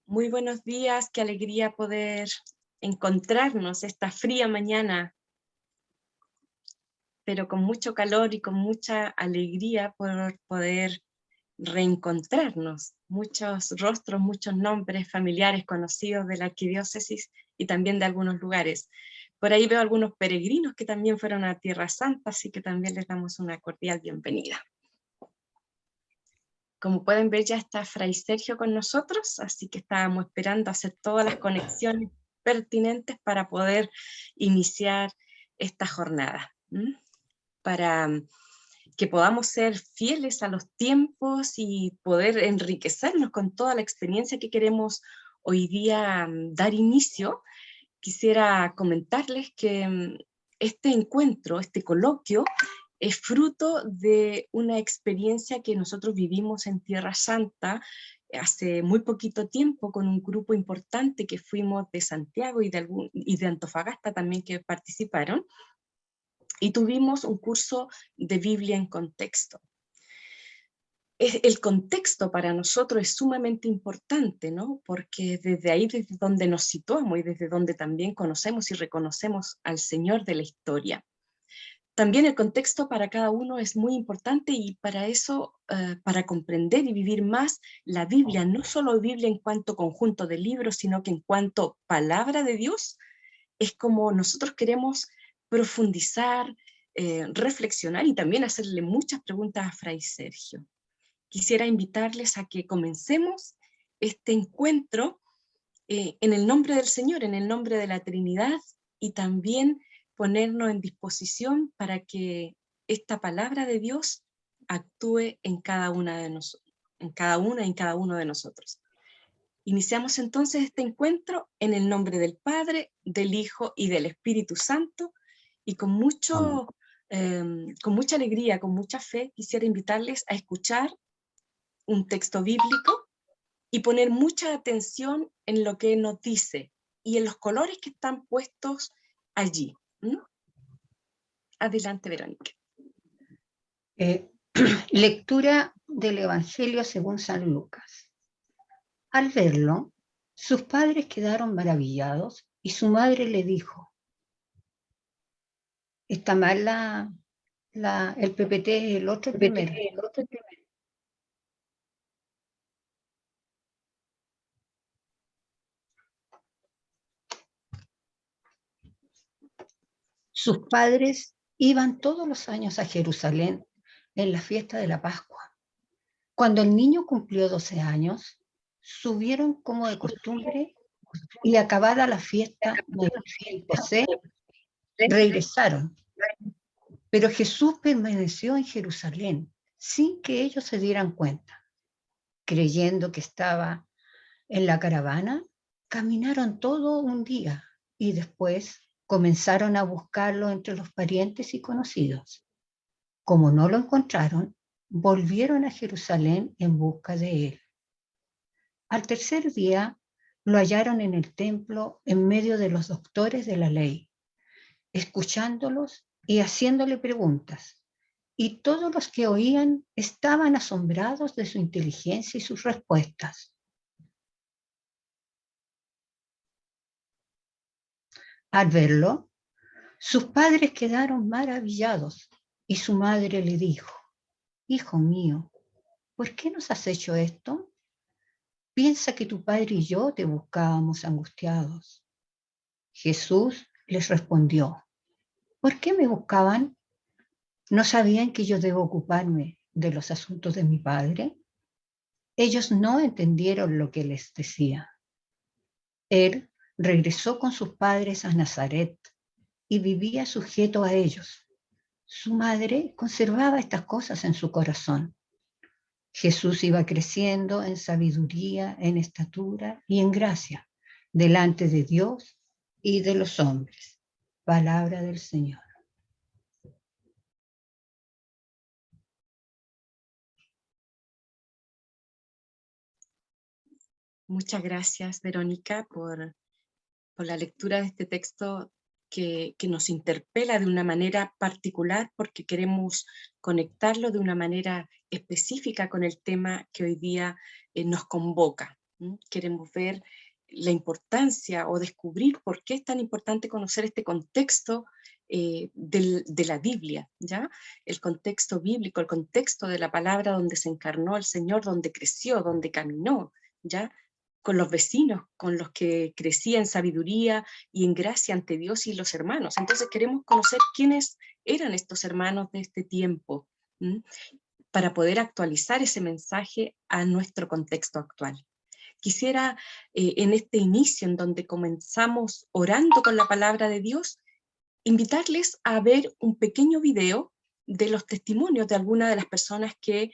Muy buenos días, qué alegría poder encontrarnos esta fría mañana, pero con mucho calor y con mucha alegría por poder reencontrarnos. Muchos rostros, muchos nombres familiares conocidos de la arquidiócesis y también de algunos lugares. Por ahí veo algunos peregrinos que también fueron a Tierra Santa, así que también les damos una cordial bienvenida. Como pueden ver, ya está Fray Sergio con nosotros, así que estábamos esperando hacer todas las conexiones pertinentes para poder iniciar esta jornada, para que podamos ser fieles a los tiempos y poder enriquecernos con toda la experiencia que queremos hoy día dar inicio. Quisiera comentarles que este encuentro, este coloquio, es fruto de una experiencia que nosotros vivimos en Tierra Santa hace muy poquito tiempo con un grupo importante que fuimos de Santiago y de Antofagasta también que participaron, y tuvimos un curso de Biblia en contexto. El contexto para nosotros es sumamente importante, ¿no? Porque desde ahí, desde donde nos situamos y desde donde también conocemos y reconocemos al Señor de la historia. También el contexto para cada uno es muy importante y para eso, para comprender y vivir más la Biblia, no solo Biblia en cuanto conjunto de libros, sino que en cuanto palabra de Dios, es como nosotros queremos profundizar, reflexionar y también hacerle muchas preguntas a Fray Sergio. Quisiera invitarles a que comencemos este encuentro en el nombre del Señor, en el nombre de la Trinidad, y también ponernos en disposición para que esta palabra de Dios actúe en cada una de nosotros, en cada una y en cada uno de nosotros. Iniciamos entonces este encuentro en el nombre del Padre, del Hijo y del Espíritu Santo, y con mucha alegría, con mucha fe, quisiera invitarles a escuchar un texto bíblico y poner mucha atención en lo que nos dice y en los colores que están puestos allí. Adelante, Verónica. Lectura del Evangelio según San Lucas. Al verlo, sus padres quedaron maravillados y su madre le dijo: está mal el PPT, el otro primero. Sus padres iban todos los años a Jerusalén en la fiesta de la Pascua. Cuando el niño cumplió 12 años, subieron como de costumbre y acabada la fiesta, María y José regresaron. Pero Jesús permaneció en Jerusalén sin que ellos se dieran cuenta. Creyendo que estaba en la caravana, caminaron todo un día y después comenzaron a buscarlo entre los parientes y conocidos. Como no lo encontraron, volvieron a Jerusalén en busca de él. Al tercer día lo hallaron en el templo en medio de los doctores de la ley, escuchándolos y haciéndole preguntas. Y todos los que oían estaban asombrados de su inteligencia y sus respuestas. Al verlo, sus padres quedaron maravillados y su madre le dijo: hijo mío, ¿por qué nos has hecho esto? Piensa que tu padre y yo te buscábamos angustiados. Jesús les respondió: ¿por qué me buscaban? ¿No sabían que yo debo ocuparme de los asuntos de mi padre? Ellos no entendieron lo que les decía. Él regresó con sus padres a Nazaret y vivía sujeto a ellos. Su madre conservaba estas cosas en su corazón. Jesús iba creciendo en sabiduría, en estatura y en gracia, delante de Dios y de los hombres. Palabra del Señor. Muchas gracias, Verónica, por la lectura de este texto que nos interpela de una manera particular porque queremos conectarlo de una manera específica con el tema que hoy día nos convoca. Queremos ver la importancia o descubrir por qué es tan importante conocer este contexto de la Biblia, ¿ya? El contexto bíblico, el contexto de la palabra donde se encarnó el Señor, donde creció, donde caminó, ¿ya? Con los vecinos, con los que crecía en sabiduría y en gracia ante Dios y los hermanos. Entonces queremos conocer quiénes eran estos hermanos de este tiempo, para poder actualizar ese mensaje a nuestro contexto actual. Quisiera, en este inicio en donde comenzamos orando con la palabra de Dios, invitarles a ver un pequeño video de los testimonios de algunas de las personas que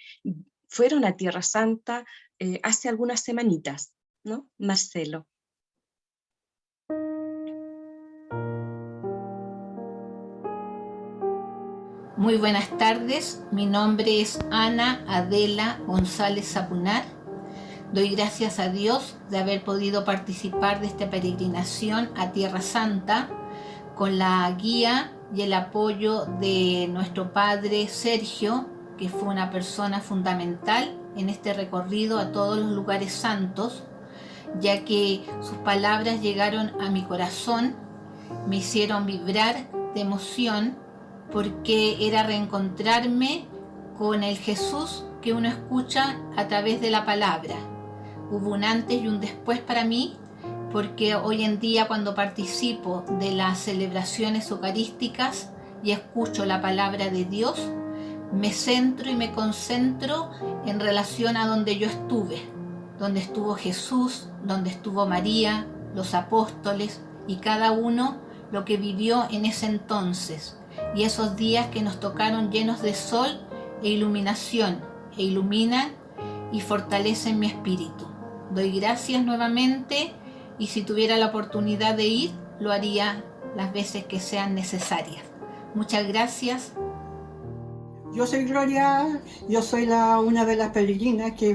fueron a Tierra Santa hace algunas semanitas, ¿no? Marcelo. Muy buenas tardes, mi nombre es Ana Adela González Zapunar. Doy gracias a Dios de haber podido participar de esta peregrinación a Tierra Santa con la guía y el apoyo de nuestro padre Sergio, que fue una persona fundamental en este recorrido a todos los lugares santos, ya que sus palabras llegaron a mi corazón, me hicieron vibrar de emoción, porque era reencontrarme con el Jesús que uno escucha a través de la palabra. Hubo un antes y un después para mí, porque hoy en día cuando participo de las celebraciones eucarísticas y escucho la palabra de Dios, me centro y me concentro en relación a donde yo estuve, donde estuvo Jesús, donde estuvo María, los apóstoles y cada uno lo que vivió en ese entonces, y esos días que nos tocaron llenos de sol e iluminación, e iluminan y fortalecen mi espíritu. Doy gracias nuevamente, y si tuviera la oportunidad de ir, lo haría las veces que sean necesarias. Muchas gracias. Yo soy Gloria, yo soy una de las peregrinas que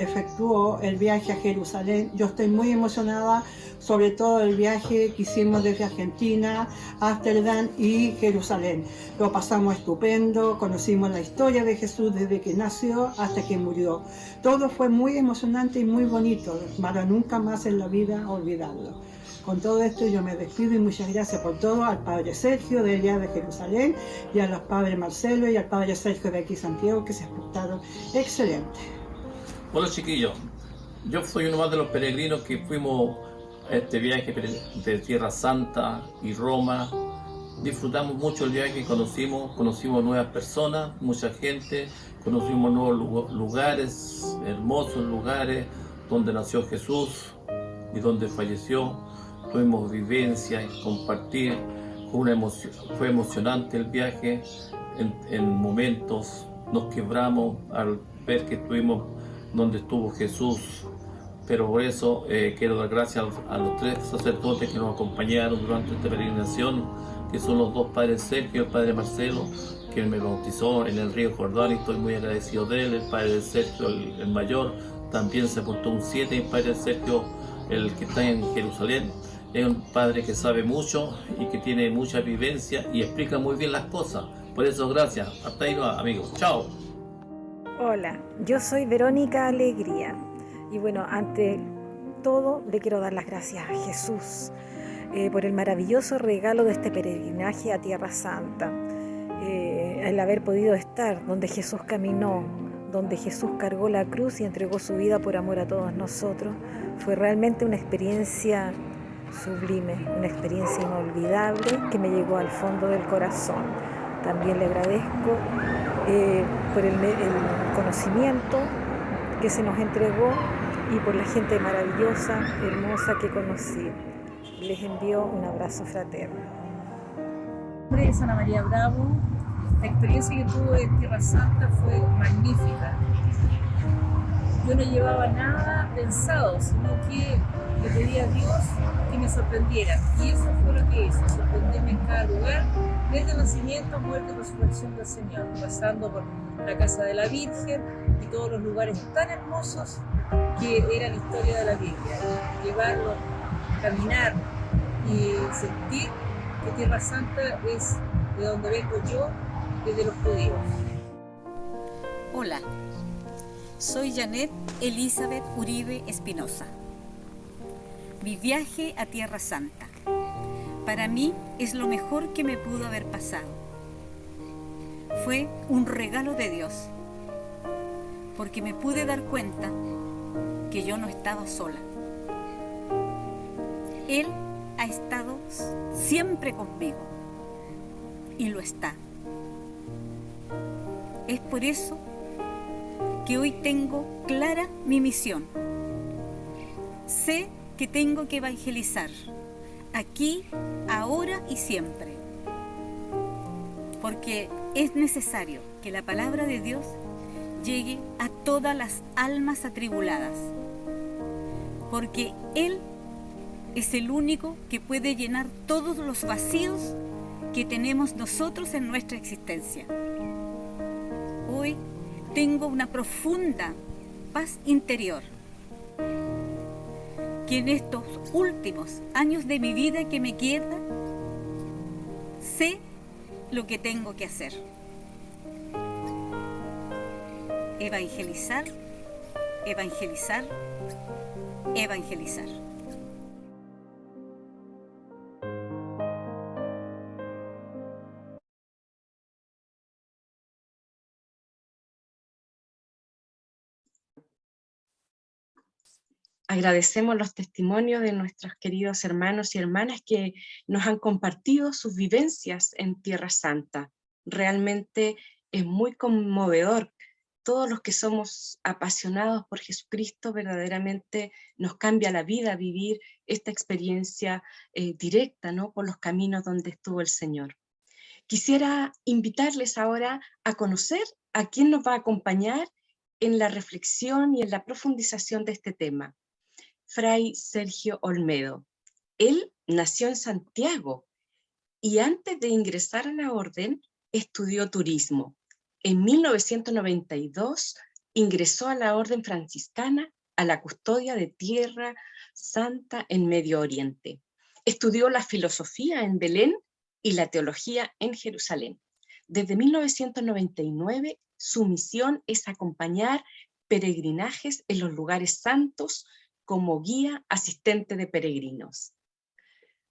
efectuó el viaje a Jerusalén. Yo estoy muy emocionada, sobre todo el viaje que hicimos desde Argentina, Ámsterdam y Jerusalén. Lo pasamos estupendo, conocimos la historia de Jesús desde que nació hasta que murió. Todo fue muy emocionante y muy bonito, para nunca más en la vida olvidarlo. Con todo esto yo me despido y muchas gracias por todo al Padre Sergio de allá de Jerusalén y a los Padres Marcelo y al Padre Sergio de aquí Santiago, que se portaron excelente. Hola chiquillos, yo soy uno más de los peregrinos que fuimos a este viaje de Tierra Santa y Roma. Disfrutamos mucho el viaje, conocimos nuevas personas, mucha gente, conocimos nuevos lugares, hermosos lugares donde nació Jesús y donde falleció. Tuvimos vivencias, compartir, fue emocionante el viaje, en momentos nos quebramos al ver que estuvimos donde estuvo Jesús, pero por eso quiero dar gracias a los tres sacerdotes que nos acompañaron durante esta peregrinación, que son los dos padres Sergio y el padre Marcelo, que me bautizó en el río Jordán y estoy muy agradecido de él. El padre Sergio, el mayor, también se portó un 7, y el padre Sergio, el que está en Jerusalén, es un padre que sabe mucho y que tiene mucha vivencia y explica muy bien las cosas. Por eso, gracias. Hasta ahí, amigos. Chao. Hola, yo soy Verónica Alegría. Y bueno, ante todo le quiero dar las gracias a Jesús por el maravilloso regalo de este peregrinaje a Tierra Santa. El haber podido estar donde Jesús caminó, donde Jesús cargó la cruz y entregó su vida por amor a todos nosotros, fue realmente una experiencia sublime, una experiencia inolvidable que me llegó al fondo del corazón. También le agradezco por el conocimiento que se nos entregó y por la gente maravillosa, hermosa que conocí. Les envío un abrazo fraterno. Mi nombre es Ana María Bravo. La experiencia que tuve en Tierra Santa fue magnífica. Yo no llevaba nada pensado, sino que le pedí a Dios que me sorprendiera. Y eso fue lo que hice, sorprenderme en cada lugar, desde el nacimiento, muerte y resurrección del Señor, pasando por la casa de la Virgen y todos los lugares tan hermosos que era la historia de la Biblia. Llevarlo, caminar y sentir que Tierra Santa es de donde vengo yo, desde los judíos. Hola, soy Janet Elizabeth Uribe Espinosa. mi viaje a Tierra Santa. Para mí es lo mejor que me pudo haber pasado. Fue un regalo de Dios, porque me pude dar cuenta que yo no estaba sola. Él ha estado siempre conmigo y lo está. Es por eso que hoy tengo clara mi misión. Sé que tengo que evangelizar, aquí, ahora y siempre, porque es necesario que la palabra de Dios llegue a todas las almas atribuladas, porque Él es el único que puede llenar todos los vacíos que tenemos nosotros en nuestra existencia. Hoy tengo una profunda paz interior, que en estos últimos años de mi vida que me queda, sé lo que tengo que hacer. Evangelizar, evangelizar, evangelizar. Agradecemos los testimonios de nuestros queridos hermanos y hermanas que nos han compartido sus vivencias en Tierra Santa. Realmente es muy conmovedor. Todos los que somos apasionados por Jesucristo, verdaderamente nos cambia la vida vivir esta experiencia directa, ¿no? Por los caminos donde estuvo el Señor. Quisiera invitarles ahora a conocer a quién nos va a acompañar en la reflexión y en la profundización de este tema. Fray Sergio Olmedo. Él nació en Santiago y antes de ingresar a la orden estudió turismo. En 1992 ingresó a la orden franciscana a la custodia de Tierra Santa en Medio Oriente. Estudió la filosofía en Belén y la teología en Jerusalén. Desde 1999 su misión es acompañar peregrinajes en los lugares santos como guía asistente de peregrinos.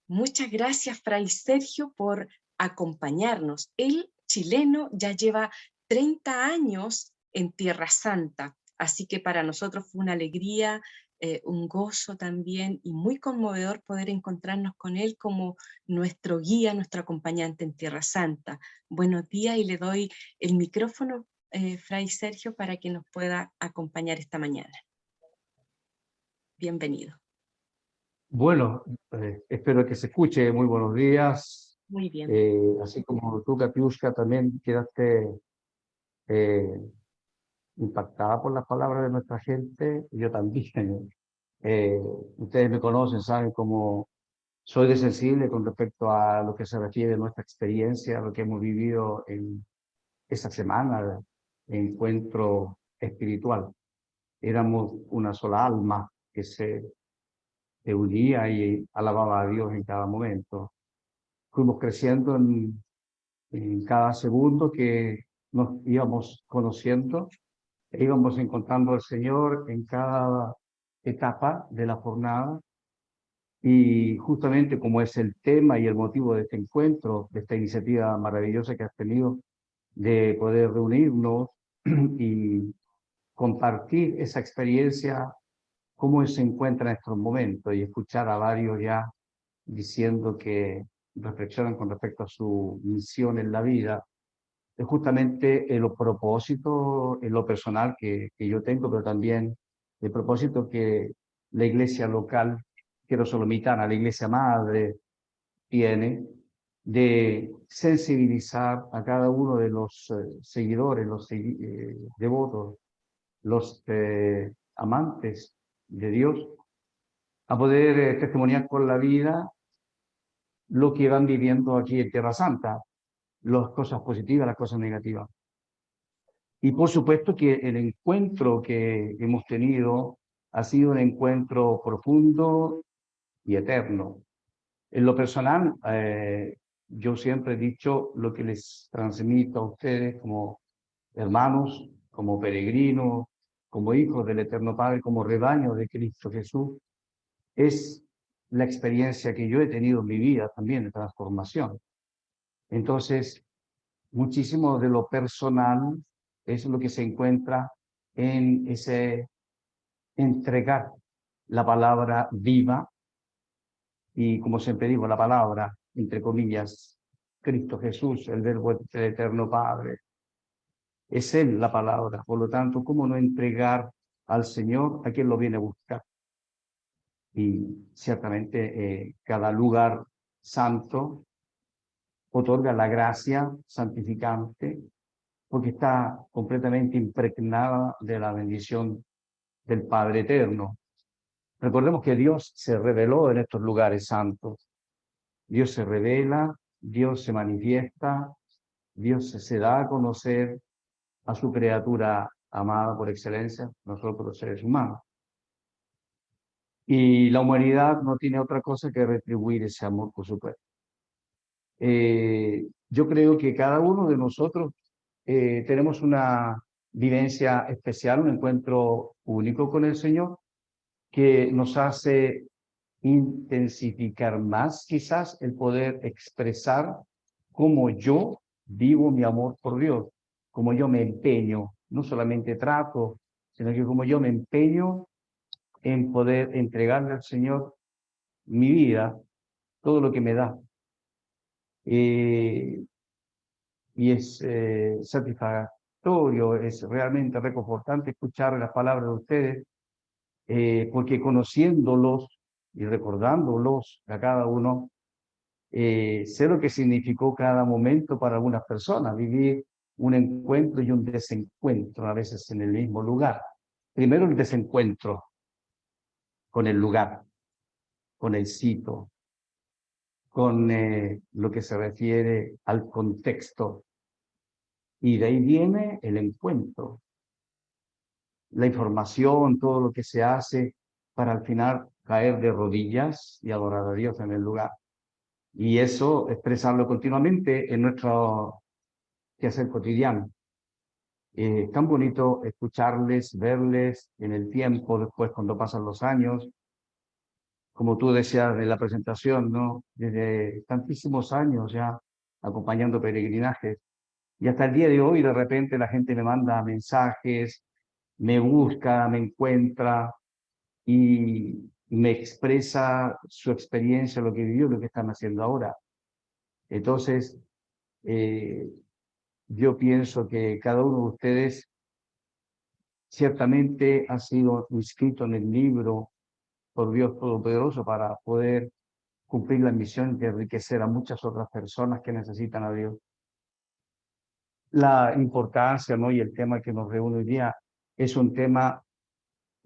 Muchas gracias, Fray Sergio, por acompañarnos. El chileno ya lleva 30 años en Tierra Santa, así que para nosotros fue una alegría, un gozo también y muy conmovedor poder encontrarnos con él como nuestro guía, nuestro acompañante en Tierra Santa. Buenos días y le doy el micrófono, Fray Sergio, para que nos pueda acompañar esta mañana. Bienvenido. Bueno, espero que se escuche. Muy buenos días. Muy bien. Así como tú, Katiuska, también quedaste impactada por las palabras de nuestra gente, yo también. Ustedes me conocen, saben cómo soy de sensible con respecto a lo que se refiere a nuestra experiencia, lo que hemos vivido en esa semana de encuentro espiritual. Éramos una sola alma que se unía y alababa a Dios en cada momento. Fuimos creciendo en cada segundo que nos íbamos conociendo e íbamos encontrando al Señor en cada etapa de la jornada. Y justamente como es el tema y el motivo de este encuentro, de esta iniciativa maravillosa que has tenido de poder reunirnos y compartir esa experiencia, cómo se encuentra en estos momentos, y escuchar a varios ya diciendo que reflexionan con respecto a su misión en la vida, es justamente el propósito en lo personal que yo tengo, pero también el propósito que la iglesia local, quiero solomitana, la iglesia madre, tiene de sensibilizar a cada uno de los seguidores, los devotos, los amantes de Dios, a poder testimoniar con la vida lo que van viviendo aquí en Tierra Santa, las cosas positivas, las cosas negativas. Y por supuesto que el encuentro que hemos tenido ha sido un encuentro profundo y eterno. En lo personal, yo siempre he dicho lo que les transmito a ustedes como hermanos, como peregrinos, como hijos del Eterno Padre, como rebaño de Cristo Jesús, es la experiencia que yo he tenido en mi vida también de transformación. Entonces, muchísimo de lo personal es lo que se encuentra en ese entregar la palabra viva y, como siempre digo, la palabra, entre comillas, Cristo Jesús, el Verbo del Eterno Padre. Es Él la palabra. Por lo tanto, ¿cómo no entregar al Señor a quien lo viene a buscar? Y ciertamente cada lugar santo otorga la gracia santificante porque está completamente impregnada de la bendición del Padre Eterno. Recordemos que Dios se reveló en estos lugares santos. Dios se revela, Dios se manifiesta, Dios se da a conocer a su criatura amada por excelencia, nosotros los seres humanos. Y la humanidad no tiene otra cosa que retribuir ese amor, por supuesto. Yo creo que cada uno de nosotros tenemos una vivencia especial, un encuentro único con el Señor, que nos hace intensificar más quizás el poder expresar cómo yo vivo mi amor por Dios, cómo yo me empeño, no solamente trato, sino que como yo me empeño en poder entregarle al Señor mi vida, todo lo que me da. Y es satisfactorio, es realmente reconfortante escuchar las palabras de ustedes, porque conociéndolos y recordándolos a cada uno, sé lo que significó cada momento para algunas personas, vivir un encuentro y un desencuentro a veces en el mismo lugar. Primero el desencuentro con el lugar, con el sitio, con lo que se refiere al contexto. Y de ahí viene el encuentro, la información, todo lo que se hace para al final caer de rodillas y adorar a Dios en el lugar. Y eso expresarlo continuamente en nuestro quehacer cotidiano. Es tan bonito escucharles, verles en el tiempo, después cuando pasan los años. Como tú decías en la presentación, ¿no? Desde tantísimos años ya acompañando peregrinajes. Y hasta el día de hoy, de repente, la gente me manda mensajes, me busca, me encuentra y me expresa su experiencia, lo que vivió, lo que están haciendo ahora. Entonces, yo pienso que cada uno de ustedes ciertamente ha sido inscrito en el libro por Dios Todopoderoso para poder cumplir la misión de enriquecer a muchas otras personas que necesitan a Dios. La importancia, ¿no? Y el tema que nos reúne hoy día es un tema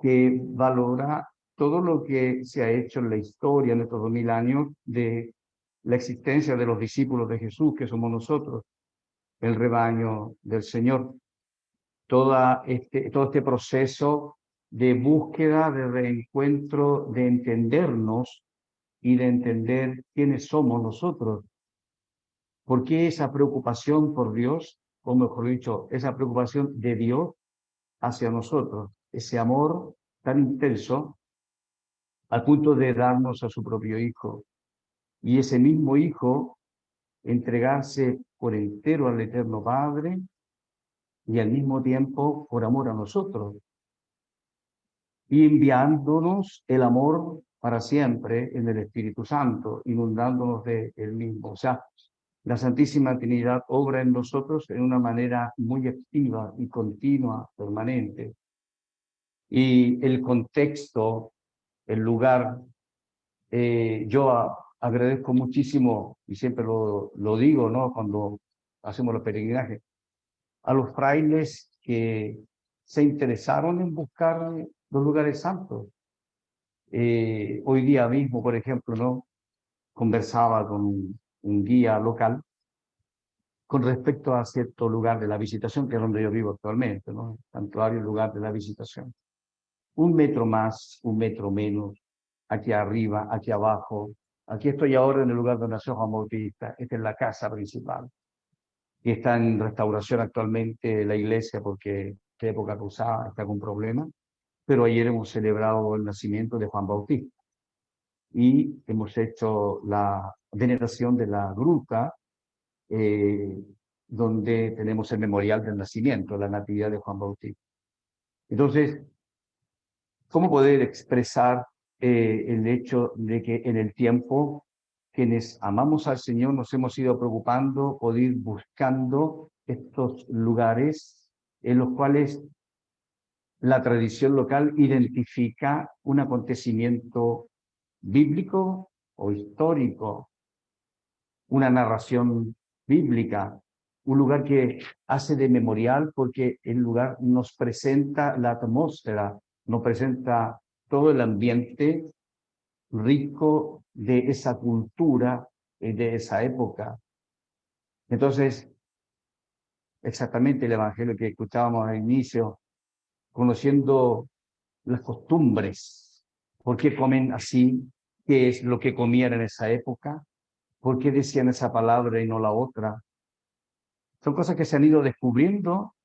que valora todo lo que se ha hecho en la historia en estos 2000 años de la existencia de los discípulos de Jesús, que somos nosotros, el rebaño del Señor. Todo este proceso de búsqueda, de reencuentro, de entendernos y de entender quiénes somos nosotros. ¿Por qué esa preocupación por Dios? O mejor dicho, esa preocupación de Dios hacia nosotros, ese amor tan intenso al punto de darnos a su propio Hijo. Y ese mismo Hijo entregarse por entero al Eterno Padre y al mismo tiempo por amor a nosotros, y enviándonos el amor para siempre en el Espíritu Santo, inundándonos de él mismo. O sea, la Santísima Trinidad obra en nosotros en una manera muy activa y continua, permanente. Y el contexto, el lugar, yo agradezco muchísimo, y siempre lo digo, ¿no? Cuando hacemos los peregrinajes, a los frailes que se interesaron en buscar los lugares santos. Hoy día mismo, por ejemplo, ¿no? Conversaba con un guía local con respecto a cierto lugar de la Visitación, que es donde yo vivo actualmente, ¿no? Santuario, lugar de la Visitación. 1 metro más, 1 metro menos, aquí arriba, aquí abajo. Aquí estoy ahora en el lugar donde nació Juan Bautista. Esta es la casa principal. Y está en restauración actualmente la iglesia porque qué época cruzada está con problemas. Pero ayer hemos celebrado el nacimiento de Juan Bautista. y hemos hecho la veneración de la gruta, donde tenemos el memorial del nacimiento, la natividad de Juan Bautista. Entonces, ¿cómo poder expresar el hecho de que en el tiempo quienes amamos al Señor nos hemos ido preocupando por ir buscando estos lugares en los cuales la tradición local identifica un acontecimiento bíblico o histórico, una narración bíblica, un lugar que hace de memorial porque el lugar nos presenta la atmósfera, nos presenta todo el ambiente rico de esa cultura y de esa época. Entonces, exactamente el evangelio que escuchábamos al inicio, conociendo las costumbres, por qué comen así, qué es lo que comían en esa época, por qué decían esa palabra y no la otra. Son cosas que se han ido descubriendo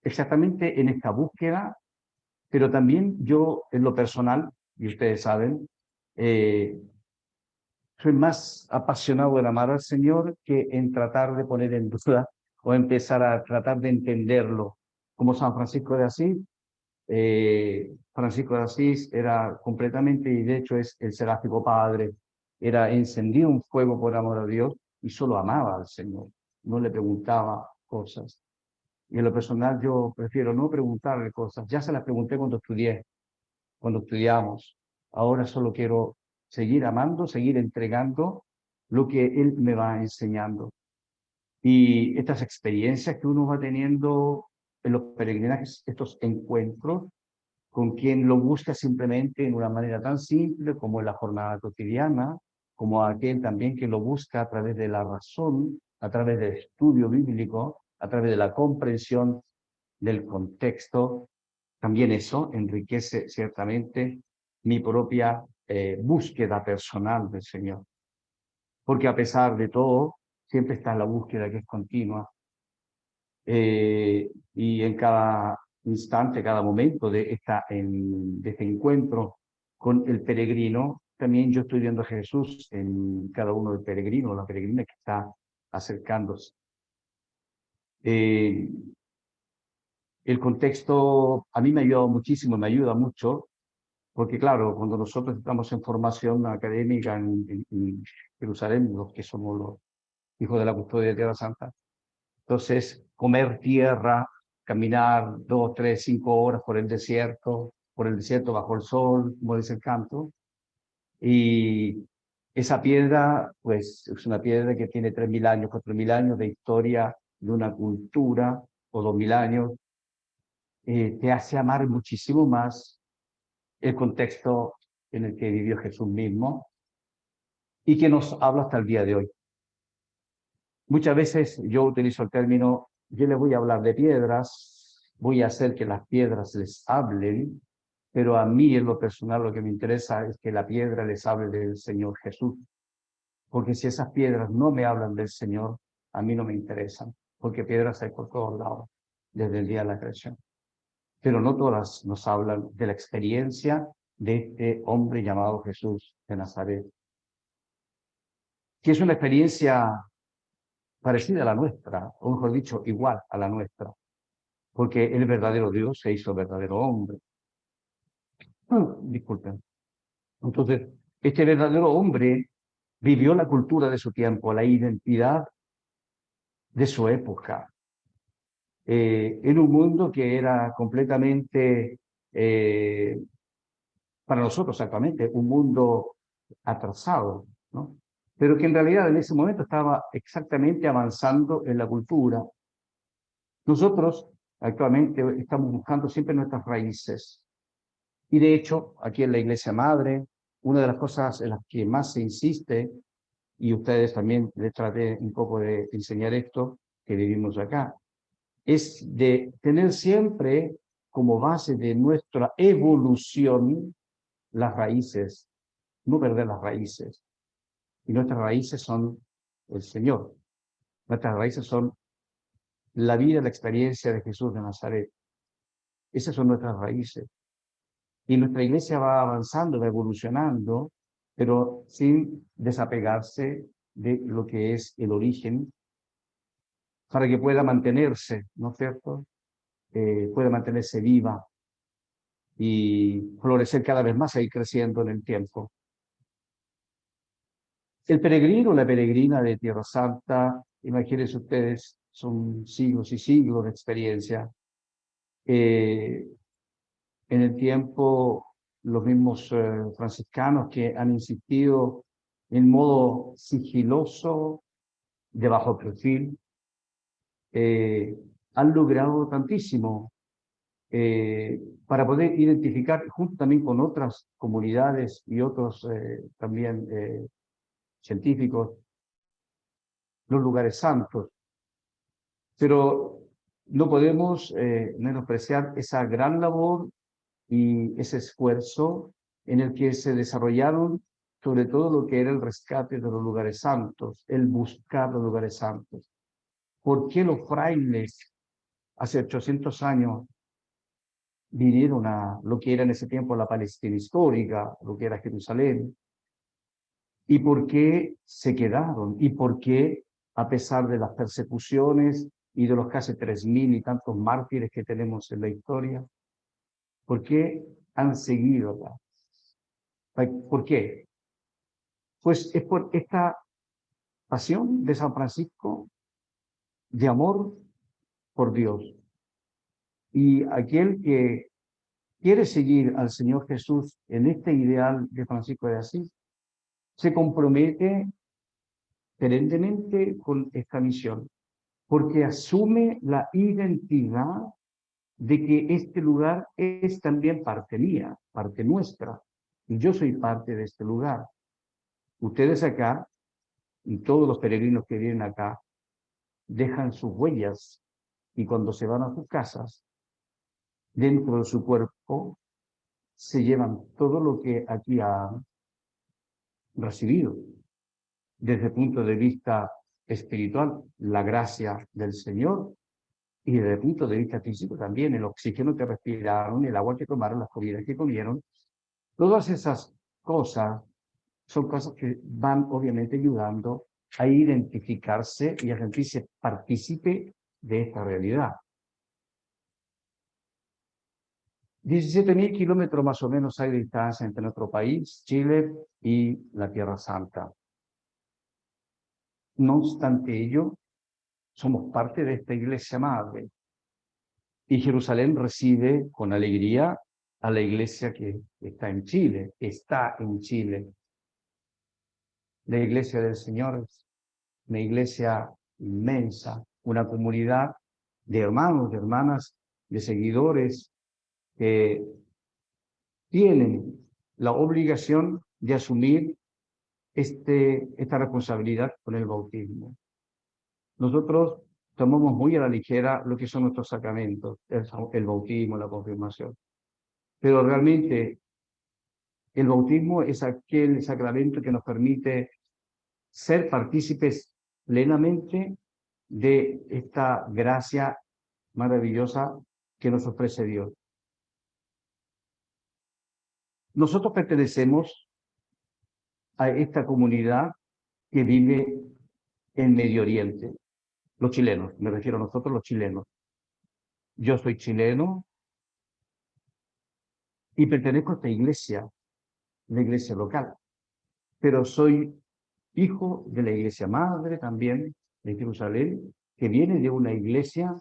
exactamente en esta búsqueda, pero también yo en lo personal, y ustedes saben, soy más apasionado en amar al Señor que en tratar de poner en duda o empezar a tratar de entenderlo. Como San Francisco de Asís, Francisco de Asís era completamente, y de hecho es el seráfico padre, era encendido un fuego por amor a Dios y solo amaba al Señor, no le preguntaba cosas. Y en lo personal yo prefiero no preguntarle cosas, ya se las pregunté cuando estudié, cuando estudiamos, ahora solo quiero seguir amando, seguir entregando lo que Él me va enseñando. Y estas experiencias que uno va teniendo en los peregrinajes, estos encuentros, con quien lo busca simplemente en una manera tan simple como en la jornada cotidiana, como aquel también que lo busca a través de la razón, a través del estudio bíblico, a través de la comprensión del contexto. También eso enriquece ciertamente mi propia búsqueda personal del Señor. Porque a pesar de todo, siempre está la búsqueda que es continua. Y en cada instante, cada momento de este encuentro con el peregrino, también yo estoy viendo a Jesús en cada uno del peregrino, la peregrina que está acercándose. El contexto a mí me ha ayudado muchísimo, me ayuda mucho, porque claro, cuando nosotros estamos en formación académica en Jerusalén, los que somos los hijos de la custodia de Tierra Santa, entonces comer tierra, caminar 2, 3, 5 horas por el desierto bajo el sol, como dice el canto, y esa piedra, pues es una piedra que tiene 3.000 años, 4.000 años de historia de una cultura, o 2.000 años, te hace amar muchísimo más el contexto en el que vivió Jesús mismo y que nos habla hasta el día de hoy. Muchas veces yo utilizo el término, yo les voy a hablar de piedras, voy a hacer que las piedras les hablen, pero a mí en lo personal lo que me interesa es que la piedra les hable del Señor Jesús. Porque si esas piedras no me hablan del Señor, a mí no me interesan, porque piedras hay por todos lados, desde el día de la creación. Pero no todas nos hablan de la experiencia de este hombre llamado Jesús de Nazaret, que es una experiencia parecida a la nuestra, o mejor dicho, igual a la nuestra, porque el verdadero Dios se hizo verdadero hombre. Disculpen. Entonces, este verdadero hombre vivió la cultura de su tiempo, la identidad de su época, en un mundo que era completamente, para nosotros actualmente, un mundo atrasado, ¿no? Pero que en realidad en ese momento estaba exactamente avanzando en la cultura. Nosotros actualmente estamos buscando siempre nuestras raíces. Y de hecho, aquí en la Iglesia Madre, una de las cosas en las que más se insiste, y ustedes también les traté un poco de enseñar esto, que vivimos acá, es de tener siempre como base de nuestra evolución las raíces, no perder las raíces. Y nuestras raíces son el Señor. Nuestras raíces son la vida, la experiencia de Jesús de Nazaret. Esas son nuestras raíces. Y nuestra iglesia va avanzando, va evolucionando pero sin desapegarse de lo que es el origen, para que pueda mantenerse, ¿no es cierto? Pueda mantenerse viva y florecer cada vez más, ir creciendo en el tiempo. El peregrino, la peregrina de Tierra Santa, imagínense ustedes, son siglos y siglos de experiencia. En el tiempo, los mismos franciscanos que han insistido en modo sigiloso, de bajo perfil, han logrado tantísimo para poder identificar, junto también con otras comunidades y otros también científicos, los lugares santos. Pero no podemos menospreciar esa gran labor y ese esfuerzo en el que se desarrollaron sobre todo lo que era el rescate de los lugares santos, el buscar los lugares santos. ¿Por qué los frailes hace 800 años vinieron a lo que era en ese tiempo la Palestina histórica, lo que era Jerusalén? ¿Y por qué se quedaron? ¿Y por qué, a pesar de las persecuciones y de los casi 3000 y tantos mártires que tenemos en la historia, por qué han seguido acá? ¿Por qué? Pues es por esta pasión de San Francisco de amor por Dios. Y aquel que quiere seguir al Señor Jesús en este ideal de Francisco de Asís, se compromete perennemente con esta misión, porque asume la identidad de que este lugar es también parte mía, parte nuestra, y yo soy parte de este lugar. Ustedes acá, y todos los peregrinos que vienen acá, dejan sus huellas, y cuando se van a sus casas, dentro de su cuerpo, se llevan todo lo que aquí han recibido, desde el punto de vista espiritual, la gracia del Señor, y desde el punto de vista físico también, el oxígeno que respiraron, el agua que tomaron, las comidas que comieron. Todas esas cosas son cosas que van obviamente ayudando a identificarse y a sentirse partícipe de esta realidad. 17.000 kilómetros más o menos hay de distancia entre nuestro país, Chile, y la Tierra Santa. No obstante ello, somos parte de esta iglesia madre. Y Jerusalén recibe con alegría a la iglesia que está en Chile. La iglesia del Señor es una iglesia inmensa, una comunidad de hermanos, de hermanas, de seguidores que tienen la obligación de asumir esta responsabilidad con el bautismo. Nosotros tomamos muy a la ligera lo que son nuestros sacramentos, el bautismo, la confirmación. Pero realmente el bautismo es aquel sacramento que nos permite ser partícipes plenamente de esta gracia maravillosa que nos ofrece Dios. Nosotros pertenecemos a esta comunidad que vive en Medio Oriente. Los chilenos, me refiero a nosotros los chilenos. Yo soy chileno y pertenezco a esta iglesia, la iglesia local, pero soy hijo de la iglesia madre también de Jerusalén, que viene de una iglesia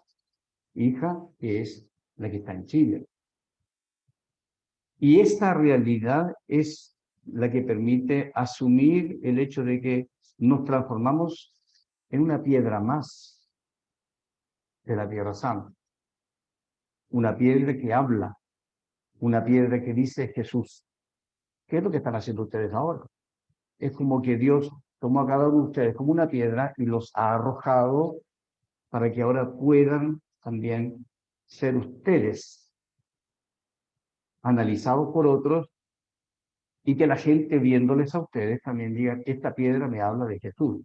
hija que es la que está en Chile. Y esta realidad es la que permite asumir el hecho de que nos transformamos en una piedra más de la Tierra Santa. Una piedra que habla, una piedra que dice Jesús. ¿Qué es lo que están haciendo ustedes ahora? Es como que Dios tomó a cada uno de ustedes como una piedra y los ha arrojado para que ahora puedan también ser ustedes analizados por otros y que la gente viéndoles a ustedes también diga, esta piedra me habla de Jesús.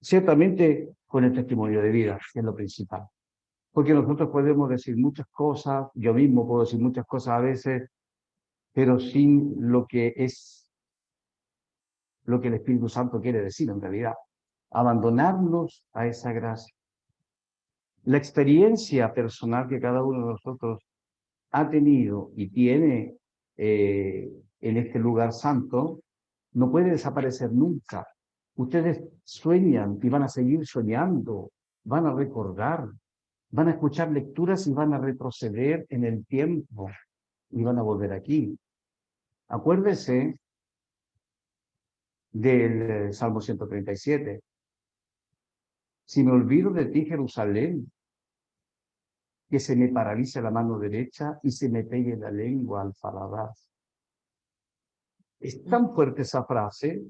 Ciertamente con el testimonio de vida, que es lo principal. Porque nosotros podemos decir muchas cosas, yo mismo puedo decir muchas cosas a veces, pero sin lo que es lo que el Espíritu Santo quiere decir en realidad. Abandonarnos a esa gracia. La experiencia personal que cada uno de nosotros ha tenido y tiene en este lugar santo, no puede desaparecer nunca. Ustedes sueñan y van a seguir soñando, van a recordar, van a escuchar lecturas y van a retroceder en el tiempo y van a volver aquí. Acuérdese del Salmo 137. Si me olvido de ti, Jerusalén, que se me paralice la mano derecha y se me pegue la lengua al paladar. Es tan fuerte esa frase,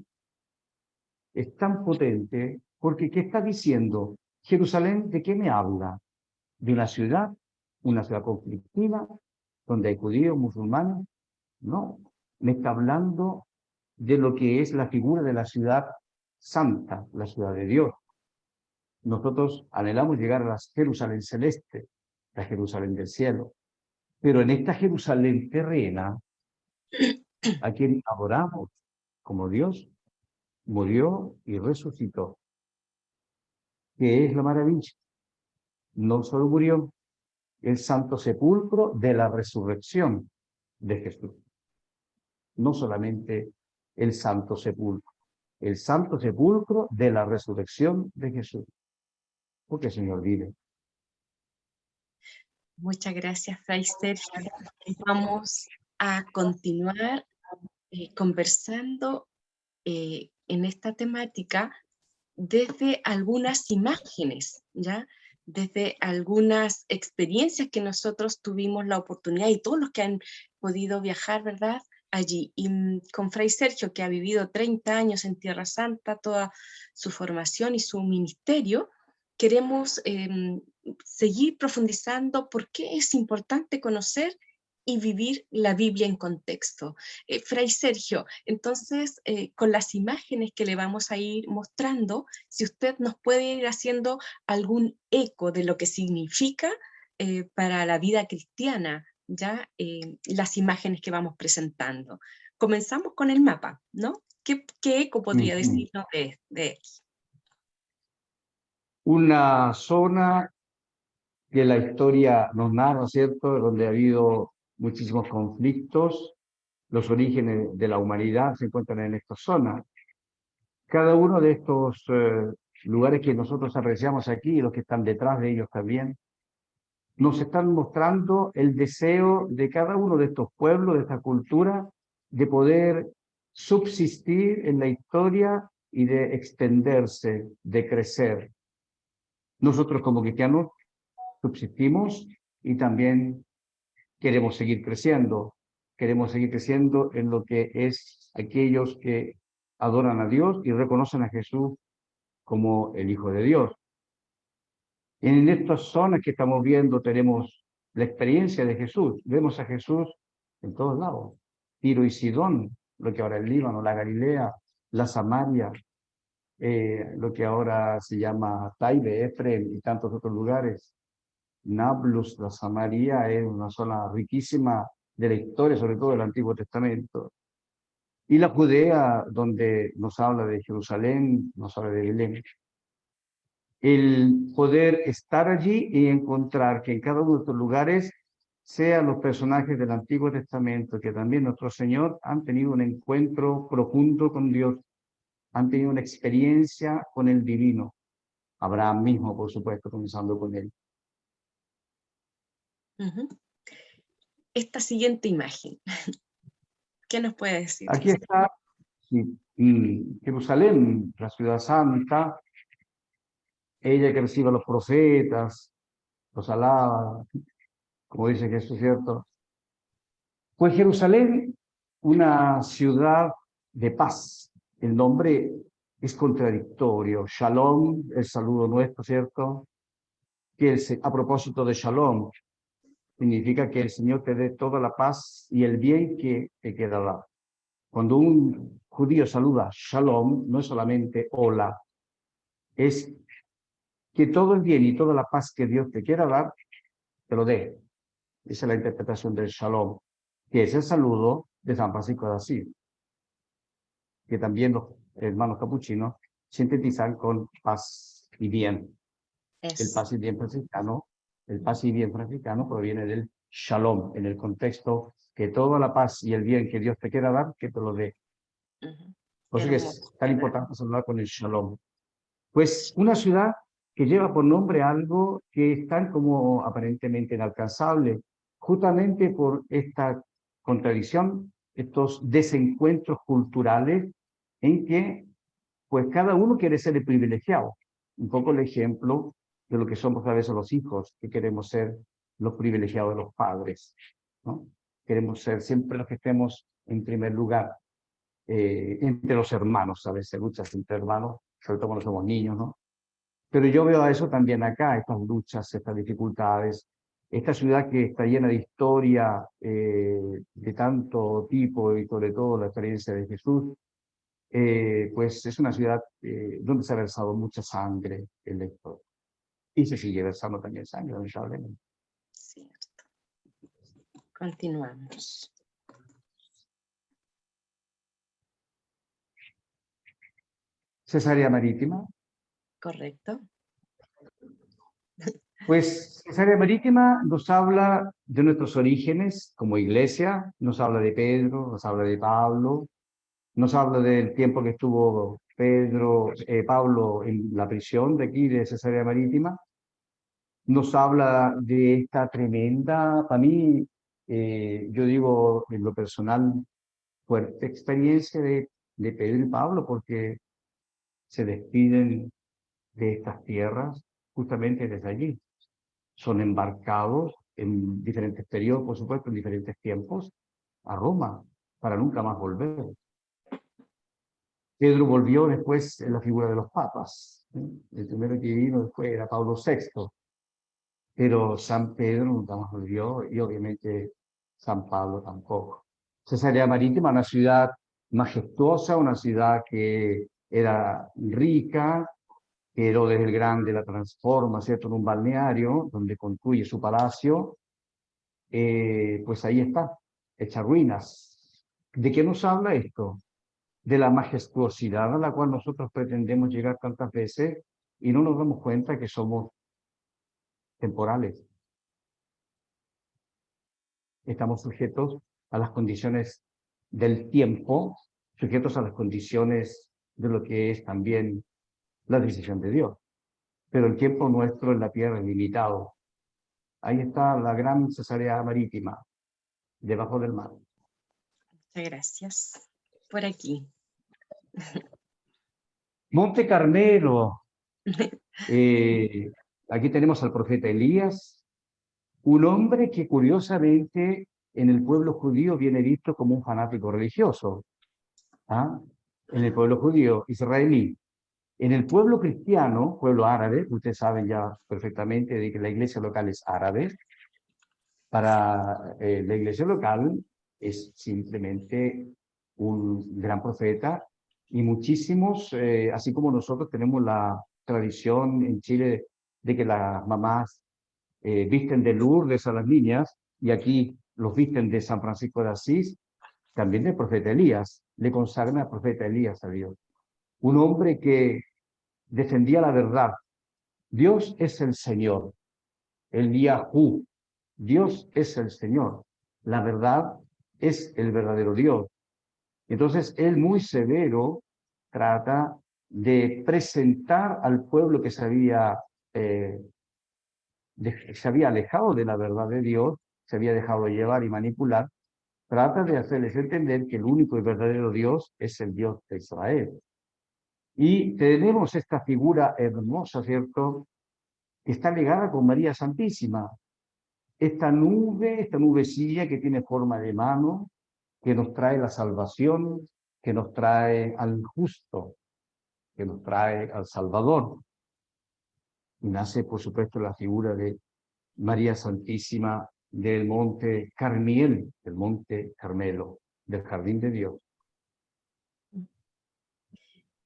es tan potente, porque ¿qué está diciendo? Jerusalén, ¿de qué me habla? ¿De una ciudad conflictiva, donde hay judíos, musulmanes? No, me está hablando de lo que es la figura de la ciudad santa, la ciudad de Dios. Nosotros anhelamos llegar a la Jerusalén celeste, la Jerusalén del cielo. Pero en esta Jerusalén terrena, a quien adoramos como Dios, murió y resucitó. ¿Qué es la maravilla? No solo murió, el santo sepulcro de la resurrección de Jesús. No solamente el santo sepulcro de la resurrección de Jesús. Porque se me olvide. Muchas gracias, Fray Sergio. Vamos a continuar conversando en esta temática desde algunas imágenes, ¿ya? Desde algunas experiencias que nosotros tuvimos la oportunidad y todos los que han podido viajar, ¿verdad? Allí. Y con Fray Sergio, que ha vivido 30 años en Tierra Santa, toda su formación y su ministerio, queremos seguir profundizando por qué es importante conocer y vivir la Biblia en contexto. Fray Sergio, entonces, con las imágenes que le vamos a ir mostrando, si usted nos puede ir haciendo algún eco de lo que significa para la vida cristiana, ¿ya? Las imágenes que vamos presentando. Comenzamos con el mapa, ¿no? ¿Qué eco podría decirnos de él? Una zona que la historia nos narra, ¿cierto? Donde ha habido muchísimos conflictos, los orígenes de la humanidad se encuentran en esta zona. Cada uno de estos lugares que nosotros apreciamos aquí, y los que están detrás de ellos también, nos están mostrando el deseo de cada uno de estos pueblos, de esta cultura, de poder subsistir en la historia y de extenderse, de crecer. Nosotros como cristianos subsistimos y también queremos seguir creciendo en lo que es aquellos que adoran a Dios y reconocen a Jesús como el Hijo de Dios. En estas zonas que estamos viendo tenemos la experiencia de Jesús. Vemos a Jesús en todos lados. Tiro y Sidón, lo que ahora es Líbano, la Galilea, la Samaria, lo que ahora se llama Taibe, Efrén y tantos otros lugares. Nablus, la Samaria, es una zona riquísima de la historia, sobre todo del Antiguo Testamento. Y la Judea, donde nos habla de Jerusalén, nos habla de Belén. El poder estar allí y encontrar que en cada uno de estos lugares sean los personajes del Antiguo Testamento, que también nuestro Señor han tenido un encuentro profundo con Dios, han tenido una experiencia con el divino. Abraham mismo, por supuesto, comenzando con él. Esta siguiente imagen, ¿qué nos puede decir? Aquí está Jerusalén, la ciudad santa, ella que recibe a los profetas, los alaba, como dice Jesús, ¿cierto? Pues Jerusalén, una ciudad de paz. El nombre es contradictorio. Shalom, el saludo nuestro, ¿cierto? Que a propósito de Shalom, significa que el Señor te dé toda la paz y el bien que te quedará. Cuando un judío saluda Shalom, no es solamente hola, es que todo el bien y toda la paz que Dios te quiera dar, te lo dé. Esa es la interpretación del Shalom, que es el saludo de San Francisco de Asís, que también nos hermanos capuchinos, sintetizan con paz y bien. El paz y bien franciscano, el paz y bien franciscano proviene del shalom, en el contexto que toda la paz y el bien que Dios te quiera dar, que te lo dé. Por eso que es tan importante hablar con el shalom. Pues una ciudad que lleva por nombre algo que es tan como aparentemente inalcanzable, justamente por esta contradicción, estos desencuentros culturales en que pues cada uno quiere ser el privilegiado. Un poco el ejemplo de lo que somos a veces los hijos, que queremos ser los privilegiados de los padres, ¿no? Queremos ser siempre los que estemos en primer lugar. Entre los hermanos, a veces luchas entre hermanos, sobre todo cuando somos niños, ¿no? Pero yo veo a eso también acá, estas luchas, estas dificultades, esta ciudad que está llena de historia de tanto tipo y sobre todo la experiencia de Jesús, pues es una ciudad donde se ha versado mucha sangre en la historia. Y se sigue versando también sangre, lamentablemente. Cierto. Continuamos. Cesarea Marítima. Correcto. Pues Cesarea Marítima nos habla de nuestros orígenes como iglesia, nos habla de Pedro, nos habla de Pablo, nos habla del tiempo que estuvo Pablo en la prisión de aquí de Cesarea Marítima, nos habla de esta tremenda, para mí, yo digo en lo personal, fuerte experiencia de Pedro y Pablo, porque se despiden de estas tierras justamente desde allí. Son embarcados en diferentes periodos, por supuesto, en diferentes tiempos, a Roma, para nunca más volver. Pedro volvió después en la figura de los papas. El primero que vino después era Pablo VI. Pero San Pedro nunca más volvió y obviamente San Pablo tampoco. Cesarea Marítima, una ciudad majestuosa, una ciudad que era rica, que Herodes el Grande la transforma, ¿cierto?, en un balneario donde construye su palacio. Pues ahí está, hecha ruinas. ¿De qué nos habla esto? De la majestuosidad a la cual nosotros pretendemos llegar tantas veces y no nos damos cuenta que somos temporales. Estamos sujetos a las condiciones del tiempo, sujetos a las condiciones de lo que es también la decisión de Dios. Pero el tiempo nuestro en la tierra es limitado. Ahí está la gran Cesarea Marítima, debajo del mar. Muchas gracias. Por aquí. Monte Carmelo. Aquí tenemos al profeta Elías, un hombre que curiosamente en el pueblo judío viene visto como un fanático religioso. ¿Ah? En el pueblo judío israelí. En el pueblo cristiano, pueblo árabe, ustedes saben ya perfectamente de que la iglesia local es árabe. Para la iglesia local es simplemente un gran profeta y muchísimos, así como nosotros tenemos la tradición en Chile de que las mamás visten de Lourdes a las niñas y aquí los visten de San Francisco de Asís, también del profeta Elías, le consagran al profeta Elías a Dios. Un hombre que defendía la verdad. Dios es el Señor, el Yahú. Dios es el Señor. La verdad es el verdadero Dios. Entonces, él muy severo trata de presentar al pueblo que se había alejado de la verdad de Dios, se había dejado llevar y manipular, trata de hacerles entender que el único y verdadero Dios es el Dios de Israel. Y tenemos esta figura hermosa, ¿cierto?, que está ligada con María Santísima. Esta nubecilla que tiene forma de mano, que nos trae la salvación, que nos trae al justo, que nos trae al Salvador. Y nace, por supuesto, la figura de María Santísima del monte Carmiel, del monte Carmelo, del jardín de Dios.